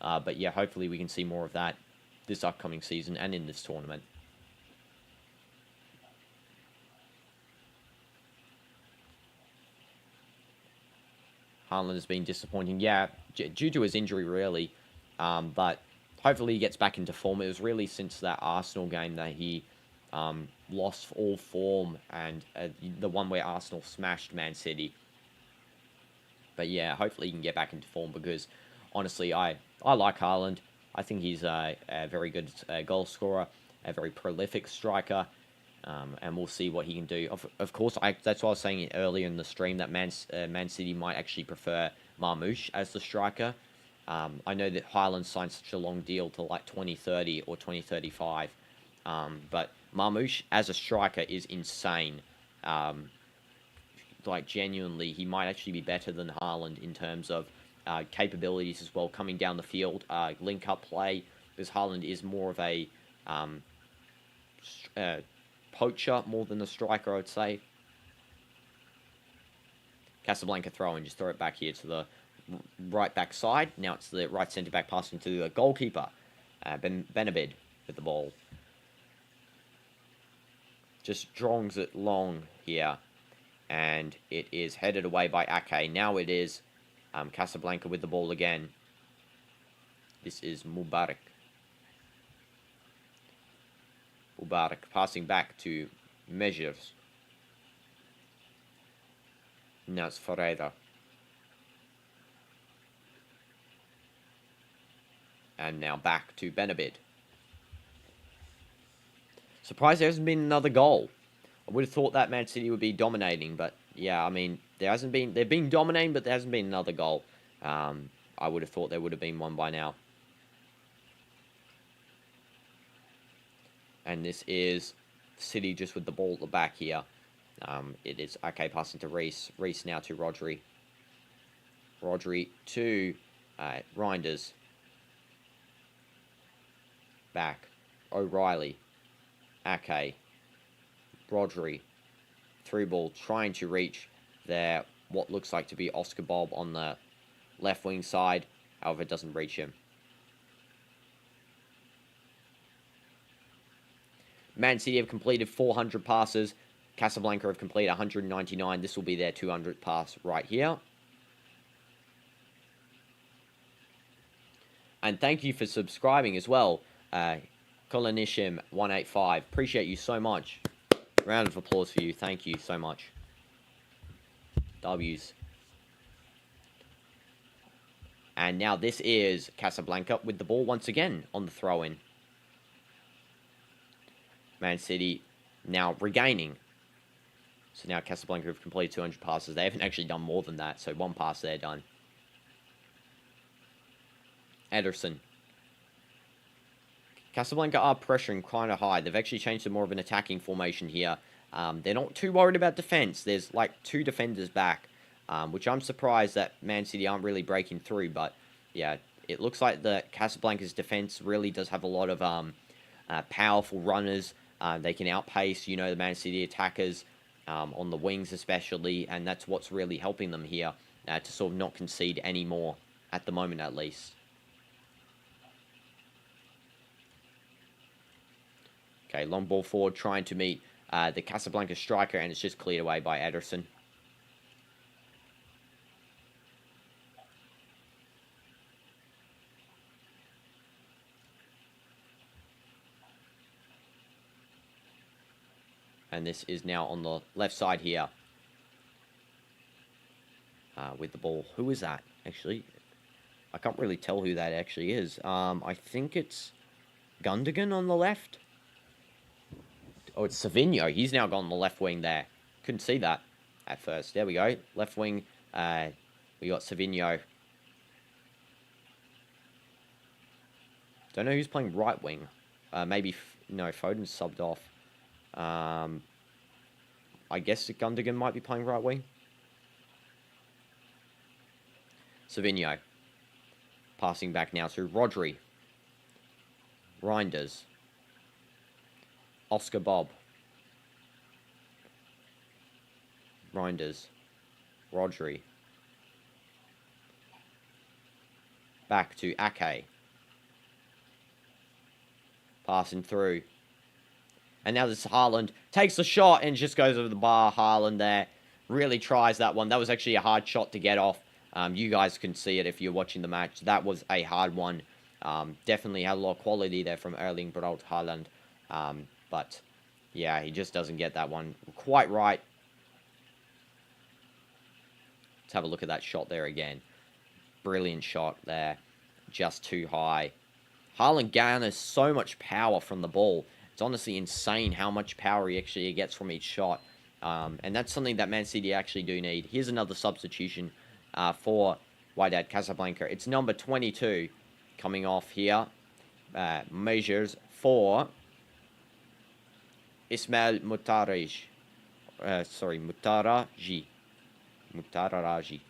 But yeah, hopefully we can see more of that this upcoming season and in this tournament. Haaland has been disappointing. Yeah, due to his injury, really. But hopefully he gets back into form. It was really since that Arsenal game that he lost all form, and the one where Arsenal smashed Man City. But yeah, hopefully he can get back into form, because honestly, I like Haaland. I think he's a very good goal scorer, a very prolific striker, and we'll see what he can do. Of course, that's what I was saying earlier in the stream, that Man City might actually prefer Marmoush as the striker. I know that Haaland signed such a long deal to like 2030 or 2035, but Marmoush as a striker is insane. Like, genuinely, he might actually be better than Haaland in terms of capabilities as well, coming down the field, link-up play, because Haaland is more of a poacher more than a striker, I would say. Casablanca throw and just throw it back here to the right back side. Now it's the right centre-back passing to the goalkeeper, Benabid, with the ball. Just drongs it long here, and it is headed away by Ake. Now it is Casablanca with the ball again. This is Mubarak. Mubarak passing back to Measures. Now it's Ferreira. And now back to Benabid. Surprised there hasn't been another goal. I would have thought that Man City would be dominating, but yeah, I mean, they've been dominating, but there hasn't been another goal. I would have thought there would have been one by now. And this is City just with the ball at the back here. It is Ake passing to Reece. Reece now to Rodri. Rodri to Reinders. Back. O'Reilly. Ake. Rodri. Through ball, trying to reach there what looks like to be Oscar Bob on the left wing side. However, it doesn't reach him. Man City have completed 400 passes. Casablanca have completed 199. This will be their 200th pass right here. And thank you for subscribing as well. Kolanishim185. Appreciate you so much. Round of applause for you. Thank you so much. W's. And now this is Casablanca with the ball once again on the throw-in. Man City now regaining. So now Casablanca have completed 200 passes. They haven't actually done more than that, so one pass there done. Ederson. Casablanca are pressuring kind of high. They've actually changed to more of an attacking formation here. They're not too worried about defense. There's like 2 defenders back, which I'm surprised that Man City aren't really breaking through. But yeah, it looks like the Casablanca's defense really does have a lot of powerful runners. They can outpace, you know, the Man City attackers on the wings especially, and that's what's really helping them here to sort of not concede anymore, at the moment at least. Okay, long ball forward trying to meet the Casablanca striker, and it's just cleared away by Ederson. And this is now on the left side here with the ball. Who is that, actually? I can't really tell who that actually is. I think it's Gundogan on the left. Oh, it's Savinho. He's now gone on the left wing there. Couldn't see that at first. There we go. Left wing. We got Savinho. Don't know who's playing right wing. Maybe, no, Foden's subbed off. I guess Gundogan might be playing right wing. Savinho. Passing back now to Rodri. Reinders. Oscar Bob. Reinders. Rodri. Back to Ake. Passing through. And now this Haaland takes the shot and just goes over the bar. Haaland there really tries that one. That was actually a hard shot to get off. You guys can see it if you're watching the match. That was a hard one. Definitely had a lot of quality there from Erling Braut Haaland. But, yeah, he just doesn't get that one quite right. Let's have a look at that shot there again. Brilliant shot there. Just too high. Haaland garners so much power from the ball. It's honestly insane how much power he actually gets from each shot. And that's something that Man City actually do need. Here's another substitution for Wydad Casablanca. It's number 22 coming off here. Measures for Ismail Mutaraji. Mutaraji.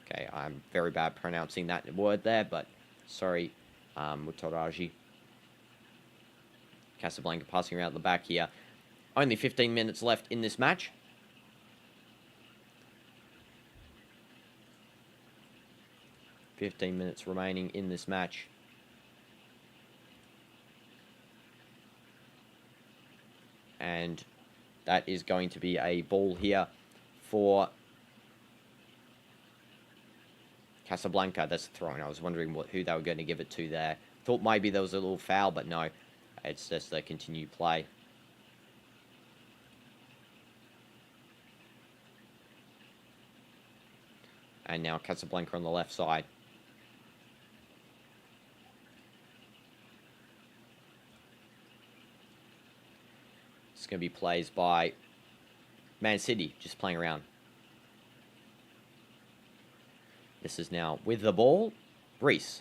Okay, I'm very bad pronouncing that word there, but sorry, Mutaraji. Casablanca passing around the back here. Only 15 minutes left in this match. $15 minutes remaining in this match. And that is going to be a ball here for Casablanca. That's a throw-in. I was wondering who they were going to give it to there. Thought maybe there was a little foul, but no. It's just a continued play. And now Casablanca on the left side. It's going to be plays by Man City, just playing around. This is now with the ball. Reese.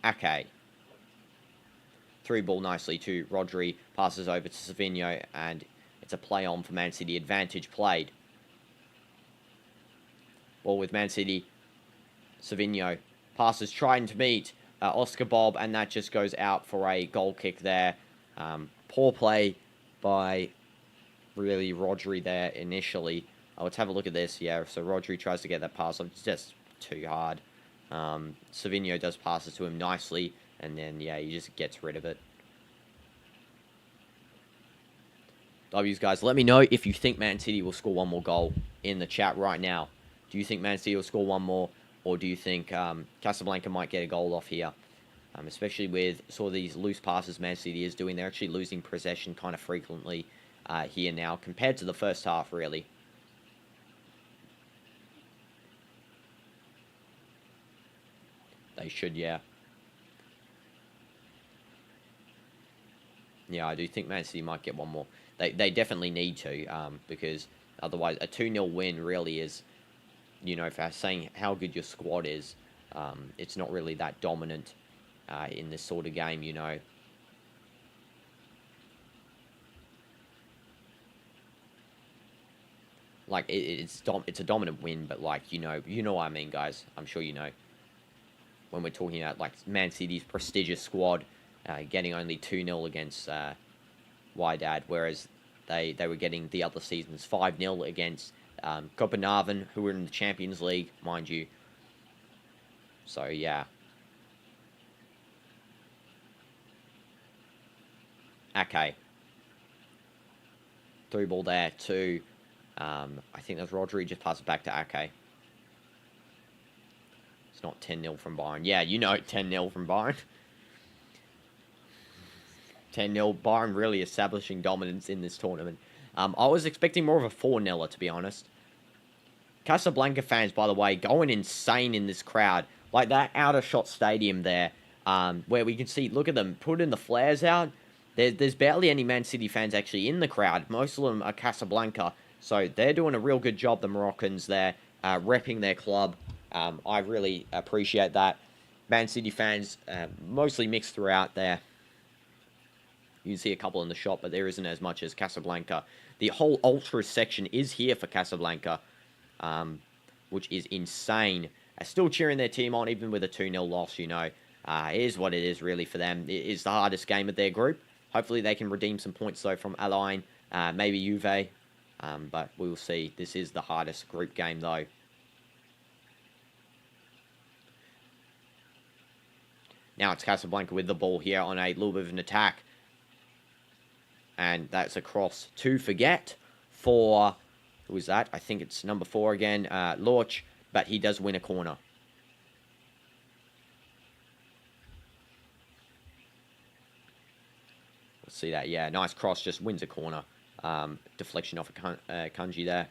Ake. Through ball nicely to Rodri. Passes over to Savinho. And it's a play on for Man City. Advantage played. Ball with Man City. Savinho. Passes trying to meet Oscar Bob. And that just goes out for a goal kick there. Poor play by really Rodri there initially. Let's have a look at this. Yeah, so Rodri tries to get that pass off. It's just too hard. Savinho does pass it to him nicely, and then, yeah, he just gets rid of it. W's, guys, let me know if you think Man City will score one more goal in the chat right now. Do you think Man City will score one more, or do you think Casablanca might get a goal off here? Especially with sort of these loose passes Man City is doing. They're actually losing possession kind of frequently here now, compared to the first half, really. They should, yeah. Yeah, I do think Man City might get one more. They definitely need to, because otherwise a 2-0 win really is, you know, for saying how good your squad is, it's not really that dominant in this sort of game, you know. Like, it's a dominant win, but, like, you know what I mean, guys. I'm sure you know. When we're talking about, like, Man City's prestigious squad getting only 2-0 against Wydad, whereas they were getting the other seasons 5-0 against Copenhagen, who were in the Champions League, mind you. So, yeah. Okay. Through ball there to, I think that's Rodri, just passes back to Ake. It's not 10-0 from Bayern. Yeah, you know 10-0 from Bayern. 10-0, Bayern really establishing dominance in this tournament. I was expecting more of a 4-0, to be honest. Casablanca fans, by the way, going insane in this crowd. Like that outer shot stadium there, where we can see, look at them, putting the flares out. There's barely any Man City fans actually in the crowd. Most of them are Casablanca. So they're doing a real good job, the Moroccans there, repping their club. I really appreciate that. Man City fans, mostly mixed throughout there. You can see a couple in the shop, but there isn't as much as Casablanca. The whole Ultra section is here for Casablanca, which is insane. Still cheering their team on, even with a 2-0 loss, you know. It is what it is, really, for them. It is the hardest game of their group. Hopefully they can redeem some points, though, from Align, maybe Juve. But we will see. This is the hardest group game, though. Now it's Casablanca with the ball here on a little bit of an attack. And that's a cross to Forget for, who is that? I think it's number 4 again, Lorch, but he does win a corner. Let's see that, yeah, nice cross, just wins a corner. Deflection off a Kanji there.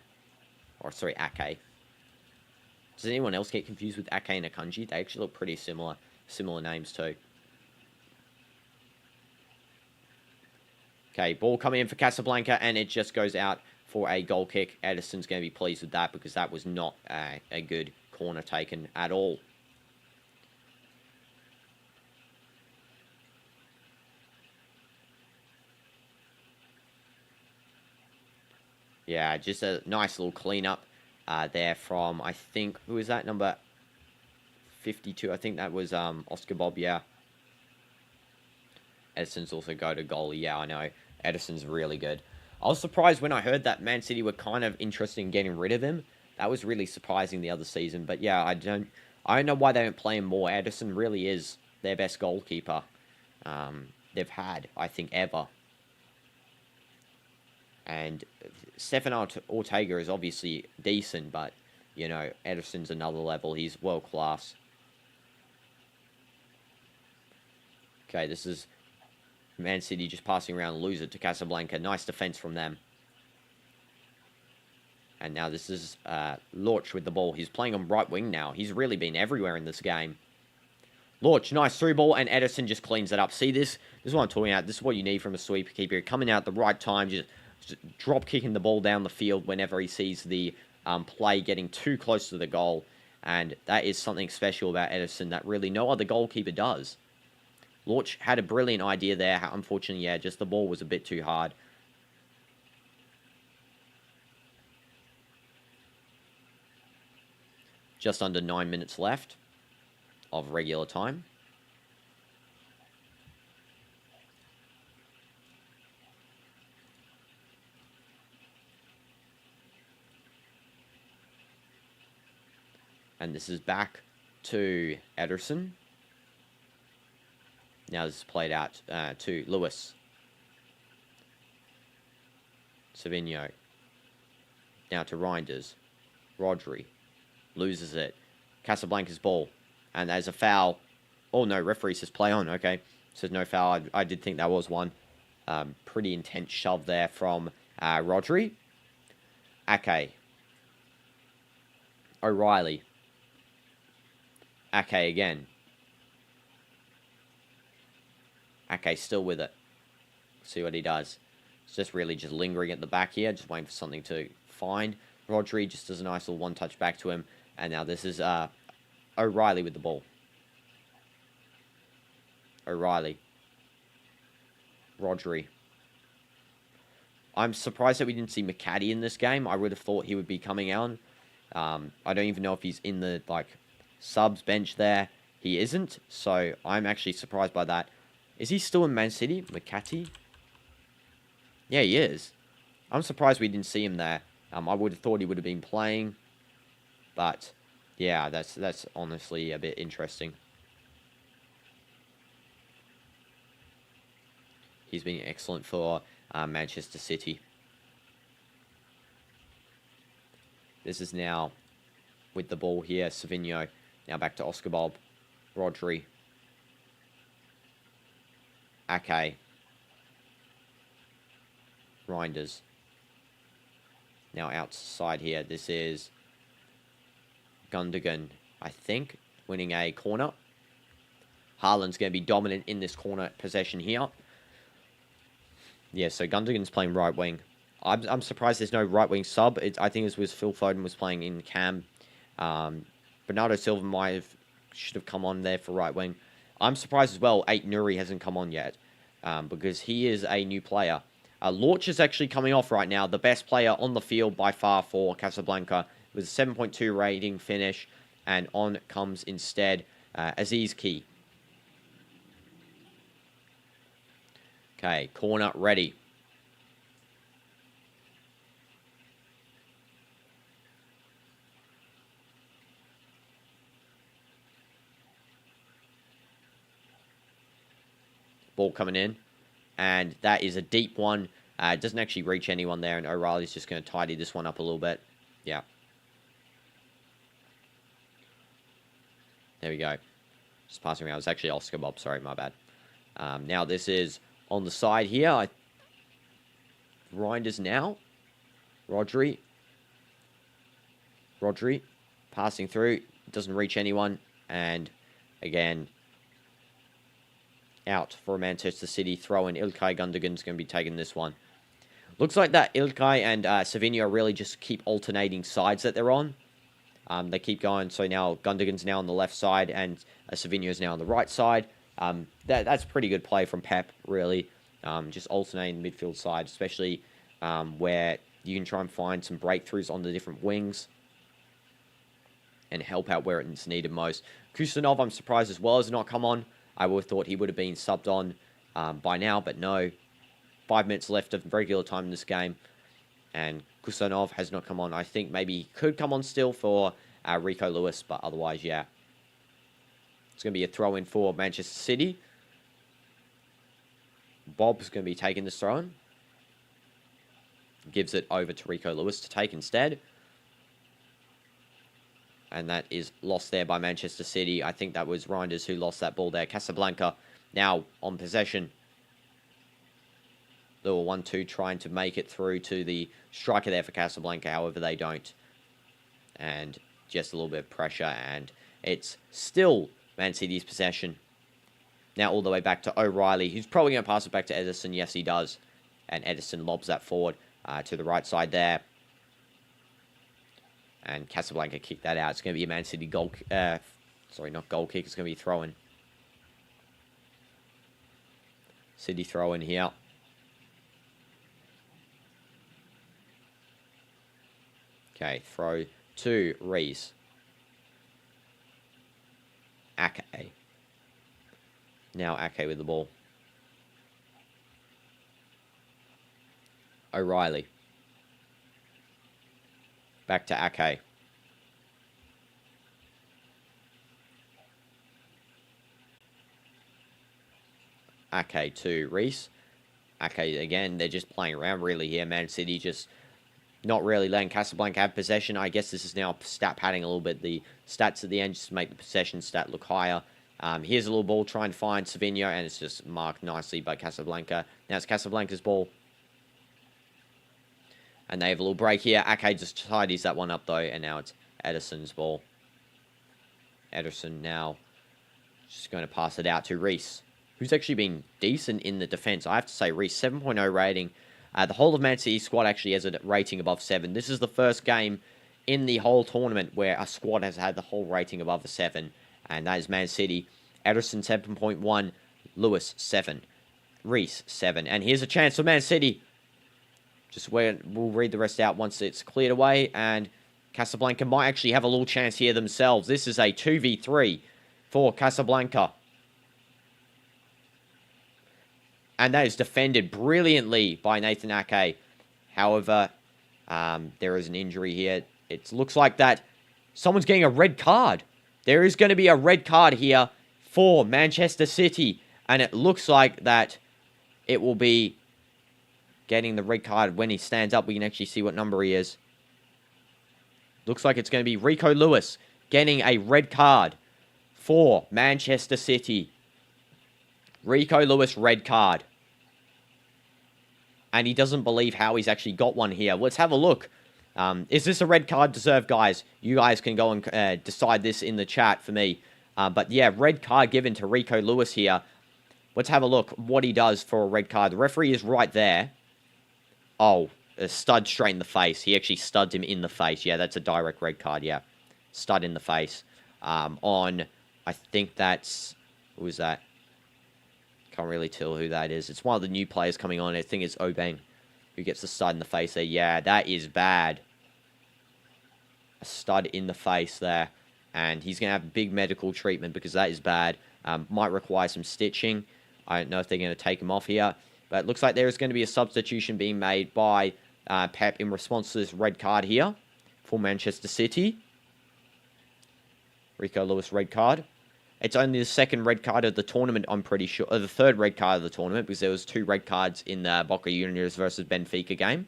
Or, sorry, Ake. Does anyone else get confused with Ake and Akanji? They actually look pretty similar names too. Okay, ball coming in for Casablanca, and it just goes out for a goal kick. Edison's going to be pleased with that because that was not a good corner taken at all. Yeah, just a nice little cleanup there from, I think, who is that? Number 52. I think that was Oscar Bob, yeah. Edison's also go to goalie. Yeah, I know. Edison's really good. I was surprised when I heard that Man City were kind of interested in getting rid of him. That was really surprising the other season. But yeah, I don't know why they don't play him more. Edison really is their best goalkeeper they've had, I think, ever. And Stefan Ortega is obviously decent, but, you know, Edison's another level. He's world class. Okay, this is Man City just passing around, lose it to Casablanca. Nice defense from them. And now this is Lorch with the ball. He's playing on right wing now. He's really been everywhere in this game. Lorch, nice through ball, and Edison just cleans it up. See this? This is what I'm talking about. This is what you need from a sweeper keeper. Coming out at the right time, just drop kicking the ball down the field whenever he sees the play getting too close to the goal. And that is something special about Edison that really no other goalkeeper does. Lorch had a brilliant idea there. Unfortunately, yeah, just the ball was a bit too hard. Just under 9 minutes left of regular time. And this is back to Ederson. Now this is played out to Lewis. Savinho. Now to Reinders. Rodri. Loses it. Casablanca's ball. And there's a foul. Oh no, referee says play on. Okay. Says no foul. I did think that was one. Pretty intense shove there from Rodri. Ake. O'Reilly. Ake again. Ake still with it. See what he does. It's just really just lingering at the back here. Just waiting for something to find. Rodri just does a nice little one-touch back to him. And now this is O'Reilly with the ball. O'Reilly. Rodri. I'm surprised that we didn't see McCaddy in this game. I would have thought he would be coming on. I don't even know if he's in the, like, subs bench there. He isn't, so I'm actually surprised by that. Is he still in Man City, McCarthy? Yeah, he is. I'm surprised we didn't see him there. I would have thought he would have been playing. But, yeah, that's honestly a bit interesting. He's been excellent for Manchester City. This is now, with the ball here, Savinho. Now back to Oscar Bob. Rodri. Ake. Reinders. Now outside here, this is Gundogan, I think, winning a corner. Haaland's going to be dominant in this corner possession here. Yeah, so Gundogan's playing right wing. I'm surprised there's no right wing sub. I think it was Phil Foden was playing in cam. Bernardo Silva should have come on there for right wing. I'm surprised as well, Nuri hasn't come on yet, because he is a new player. Lorch is actually coming off right now, the best player on the field by far for Casablanca, with a 7.2 rating finish, and on comes instead Aziz Ki. Okay, corner ready. Ball coming in, and that is a deep one. It doesn't actually reach anyone there, and O'Reilly's just going to tidy this one up a little bit. Yeah. There we go. Just passing around. It was actually Oscar Bob. Sorry, my bad. Now this is on the side here. Reinders now. Rodri. Passing through. Doesn't reach anyone. And again, out for Manchester City. Throw in Ilkay Gundogan's going to be taking this one. Looks like that Ilkay and Savinho really just keep alternating sides that they're on. They keep going. So now Gundogan's now on the left side and Savinho's now on the right side. That's pretty good play from Pep, really. Just alternating the midfield side, especially where you can try and find some breakthroughs on the different wings and help out where it's needed most. Kusanov, I'm surprised as well, has not come on. I would have thought he would have been subbed on by now, but no. 5 minutes left of regular time in this game, and Kusanov has not come on. I think maybe he could come on still for Rico Lewis, but otherwise, yeah. It's going to be a throw-in for Manchester City. Bob's going to be taking this throw-in. Gives it over to Rico Lewis to take instead. And that is lost there by Manchester City. I think that was Reinders who lost that ball there. Casablanca now on possession. Little 1-2 trying to make it through to the striker there for Casablanca. However, they don't. And just a little bit of pressure. And it's still Man City's possession. Now all the way back to O'Reilly. Who's probably going to pass it back to Edison. Yes, he does. And Edison lobs that forward to the right side there. And Casablanca kicked that out. It's going to be a Man City goal. Sorry, not goal kick. It's going to be throw-in. City throw-in here. Okay, throw to Rees. Ake. Now Ake with the ball. O'Reilly. Back to Ake. Ake to Rees. Ake again, they're just playing around really here. Man City just not really letting Casablanca have possession. I guess this is now stat padding a little bit. The stats at the end just to make the possession stat look higher. Here's a little ball trying to find Savinho, and it's just marked nicely by Casablanca. Now it's Casablanca's ball. And they have a little break here. Ake just tidies that one up, though. And now it's Edison's ball. Edison now just going to pass it out to Rees, who's actually been decent in the defense. I have to say, Rees, 7.0 rating. The whole of Man City's squad actually has a rating above 7. This is the first game in the whole tournament where a squad has had the whole rating above a 7. And that is Man City. Edison, 7.1. Lewis, 7. Rees, 7. And here's a chance for Man City. We'll read the rest out once it's cleared away. And Casablanca might actually have a little chance here themselves. This is a 2v3 for Casablanca. And that is defended brilliantly by Nathan Ake. However, there is an injury here. It looks like that someone's getting a red card. There is going to be a red card here for Manchester City. And it looks like that it will be getting the red card when he stands up. We can actually see what number he is. Looks like it's going to be Rico Lewis getting a red card for Manchester City. Rico Lewis, red card. And he doesn't believe how he's actually got one here. Let's have a look. Is this a red card deserved, guys? You guys can go and decide this in the chat for me. But yeah, red card given to Rico Lewis here. Let's have a look what he does for a red card. The referee is right there. Oh, a stud straight in the face. He actually studs him in the face. Yeah, that's a direct red card, yeah. Stud in the face. I think that's... Who was that? Can't really tell who that is. It's one of the new players coming on. I think it's Obeng who gets the stud in the face there. Yeah, that is bad. A stud in the face there. And he's going to have big medical treatment because that is bad. Might require some stitching. I don't know if they're going to take him off here. But it looks like there is going to be a substitution being made by Pep in response to this red card here for Manchester City. Rico Lewis, red card. It's only the second red card of the tournament, I'm pretty sure. Or the third red card of the tournament, because there was 2 red cards in the Boca Juniors versus Benfica game.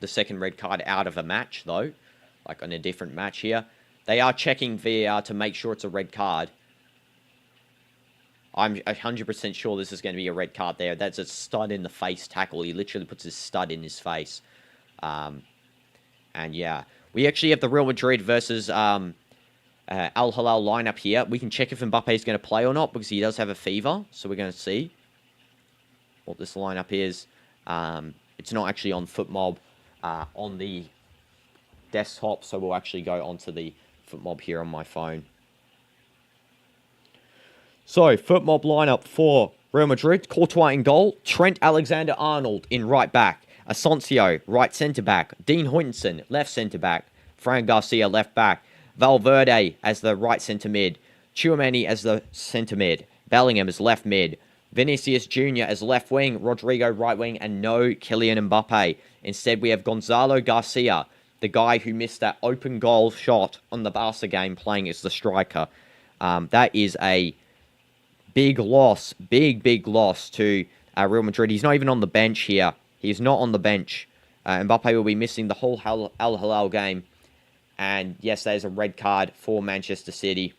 The second red card out of a match, though. Like on a different match here. They are checking VAR to make sure it's a red card. I'm 100% sure this is going to be a red card there. That's a stud in the face tackle. He literally puts his stud in his face. And yeah, we actually have the Real Madrid versus Al Hilal lineup here. We can check if Mbappe is going to play or not because he does have a fever. So we're going to see what this lineup is. It's not actually on FootMob on the desktop, so we'll actually go onto the FootMob here on my phone. So, FootMob lineup for Real Madrid. Courtois in goal. Trent Alexander-Arnold in right back. Asensio, right centre-back. Dean Huijsen, left centre-back. Fran Garcia, left back. Valverde as the right centre-mid. Tchouaméni as the centre-mid. Bellingham as left mid. Vinicius Jr. as left wing. Rodrigo right wing. And no Kylian Mbappe. Instead, we have Gonzalo Garcia, the guy who missed that open goal shot on the Barca game, playing as the striker. That is a big loss, big loss to Real Madrid. He's not even on the bench here. He's not on the bench. Mbappe will be missing the whole Al Hilal game. And yes, there's a red card for Manchester City.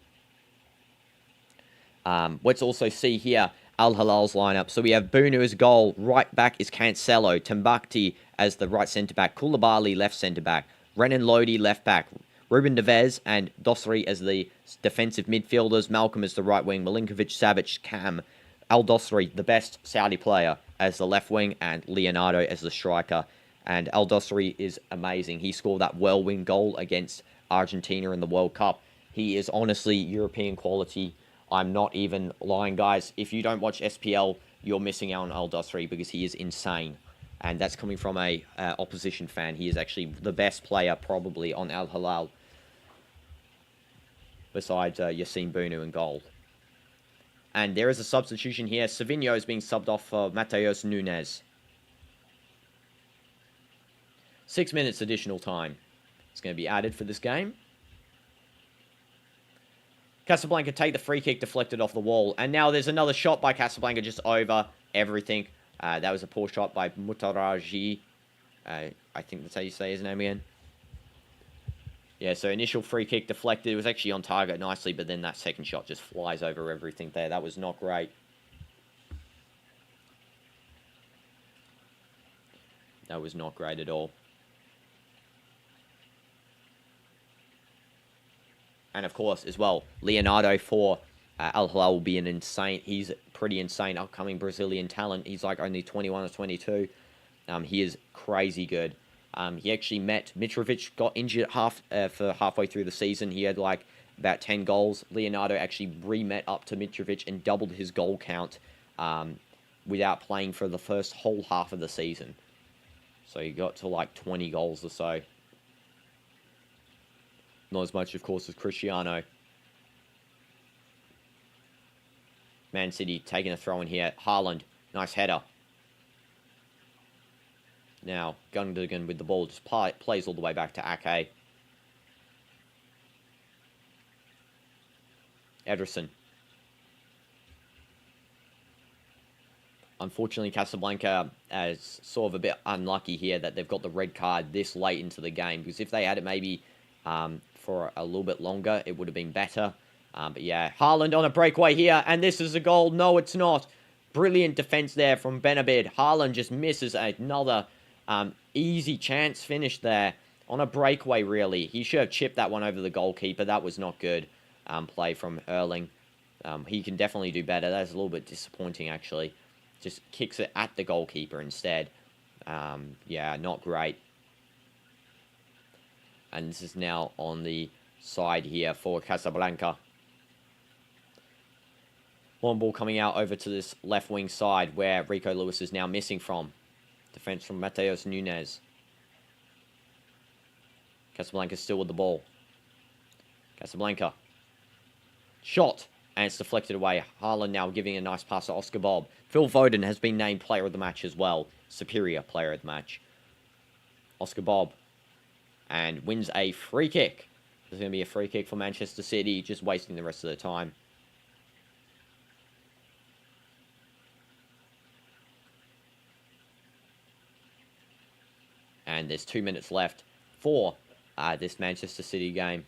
Let's also see here Al Hilal's lineup. So we have Bunu as goal. Right back is Cancelo. Timbuktu as the right centre-back. Koulibaly left centre-back. Renan Lodi left back. Ruben Neves and Dosri as the defensive midfielders. Malcolm as the right wing. Milinkovic-Savic, Cam. Al Dosri, the best Saudi player, as the left wing. And Leonardo as the striker. And Al Dosri is amazing. He scored that whirlwind goal against Argentina in the World Cup. He is honestly European quality. I'm not even lying, guys. If you don't watch SPL, you're missing out on Al Dosri because he is insane. And that's coming from a opposition fan. He is actually the best player probably on Al Hilal, besides Yassine Bunu in goal. And there is a substitution here. Savinho is being subbed off for Mateus Nunes. 6 minutes additional time. It's going to be added for this game. Casablanca take the free kick deflected off the wall. And now there's another shot by Casablanca just over everything. That was a poor shot by Mutaraji. I think that's how you say his name again. Yeah, so initial free kick deflected. It was actually on target nicely, but then that second shot just flies over everything there. That was not great. That was not great at all. And of course, as well, Leonardo for Al Hilal will be an insane... He's pretty insane upcoming Brazilian talent. He's like only 21 or 22. He is crazy good. He actually met... Mitrovic got injured for halfway through the season. He had like about 10 goals. Leonardo actually re-met up to Mitrovic and doubled his goal count without playing for the first whole half of the season. So he got to like 20 goals or so. Not as much, of course, as Cristiano. Man City taking a throw in here. Haaland, nice header. Now, Gundogan with the ball just plays all the way back to Ake. Ederson. Unfortunately, Casablanca is sort of a bit unlucky here that they've got the red card this late into the game. Because if they had it maybe for a little bit longer, it would have been better. But yeah, Haaland on a breakaway here. And this is a goal. No, it's not. Brilliant defense there from Benabid. Haaland just misses another easy chance finish there. On a breakaway, really. He should have chipped that one over the goalkeeper. That was not good play from Erling. He can definitely do better. That's a little bit disappointing, actually. Just kicks it at the goalkeeper instead. Yeah, not great. And this is now on the side here for Casablanca. Long ball coming out over to this left wing side where Rico Lewis is now missing from. Defense from Mateus Nunes. Casablanca still with the ball. Casablanca. Shot. And it's deflected away. Haaland now giving a nice pass to Oscar Bob. Phil Foden has been named player of the match as well. Superior player of the match. Oscar Bob. And wins a free kick. There's going to be a free kick for Manchester City. Just wasting the rest of the time. And there's 2 minutes left for this Manchester City game.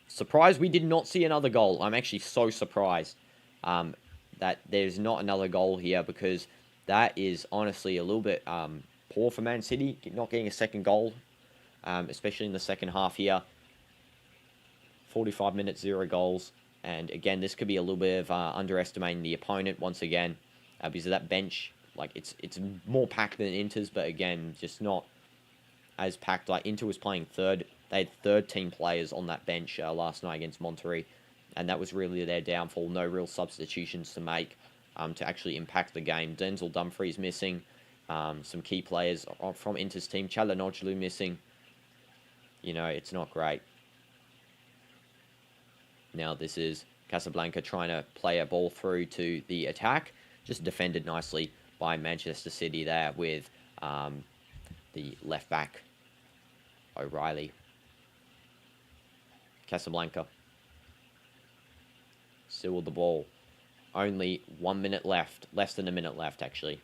Surprised we did not see another goal. I'm actually so surprised that there's not another goal here, because that is honestly a little bit poor for Man City, not getting a second goal, especially in the second half here. 45 minutes, 0 goals. And again, this could be a little bit of underestimating the opponent once again, because of that bench. Like, it's more packed than Inter's, but again, just not as packed. Like, Inter was playing third. They had third-team players on that bench last night against Monterrey, and that was really their downfall. No real substitutions to make to actually impact the game. Denzel Dumfries missing. Some key players from Inter's team. Çalhanoğlu missing. You know, it's not great. Now this is Casablanca trying to play a ball through to the attack. Just defended nicely by Manchester City there with the left back, O'Reilly. Casablanca. Still with the ball. Only 1 minute left. Less than a minute left, actually.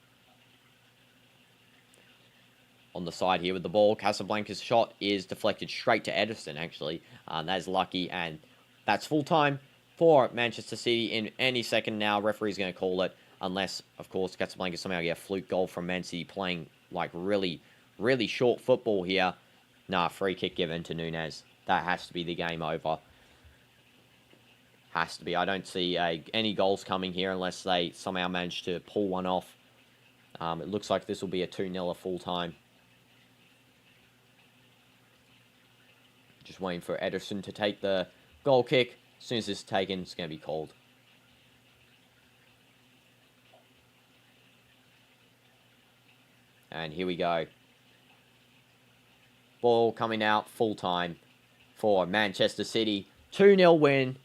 On the side here with the ball. Casablanca's shot is deflected straight to Ederson, actually. That is lucky, and that's full time for Manchester City in any second now. Referee's going to call it, unless, of course, Casablanca somehow get a fluke goal from Man City playing, like, really, really short football here. Nah, free kick given to Nunes. That has to be the game over. Has to be. I don't see any goals coming here unless they somehow manage to pull one off. It looks like this will be a 2-0 at full time. Just waiting for Ederson to take the goal kick. As soon as it's taken, it's going to be called. And here we go. Ball coming out full time for Manchester City. 2-0 win.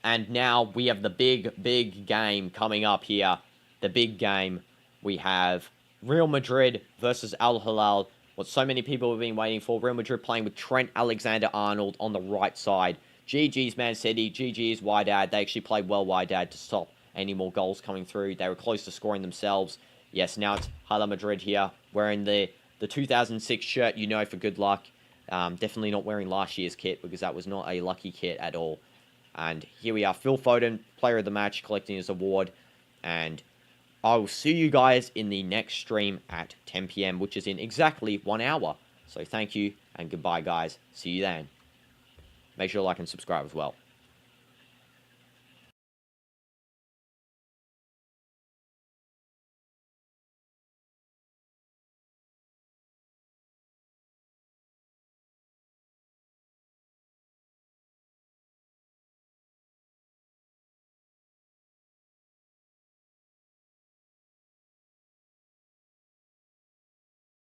And now we have the big game coming up here. The big game. We have Real Madrid versus Al Hilal. What so many people have been waiting for. Real Madrid playing with Trent Alexander-Arnold on the right side. GG's Man City. GG's Wydad. They actually played well, Wydad, to stop any more goals coming through. They were close to scoring themselves. Yes, now it's Hala Madrid here, wearing the 2006 shirt, you know, for good luck. Definitely not wearing last year's kit, because that was not a lucky kit at all. And here we are, Phil Foden, player of the match, collecting his award. And I will see you guys in the next stream at 10 PM, which is in exactly 1 hour. So thank you, and goodbye, guys. See you then. Make sure to like and subscribe as well.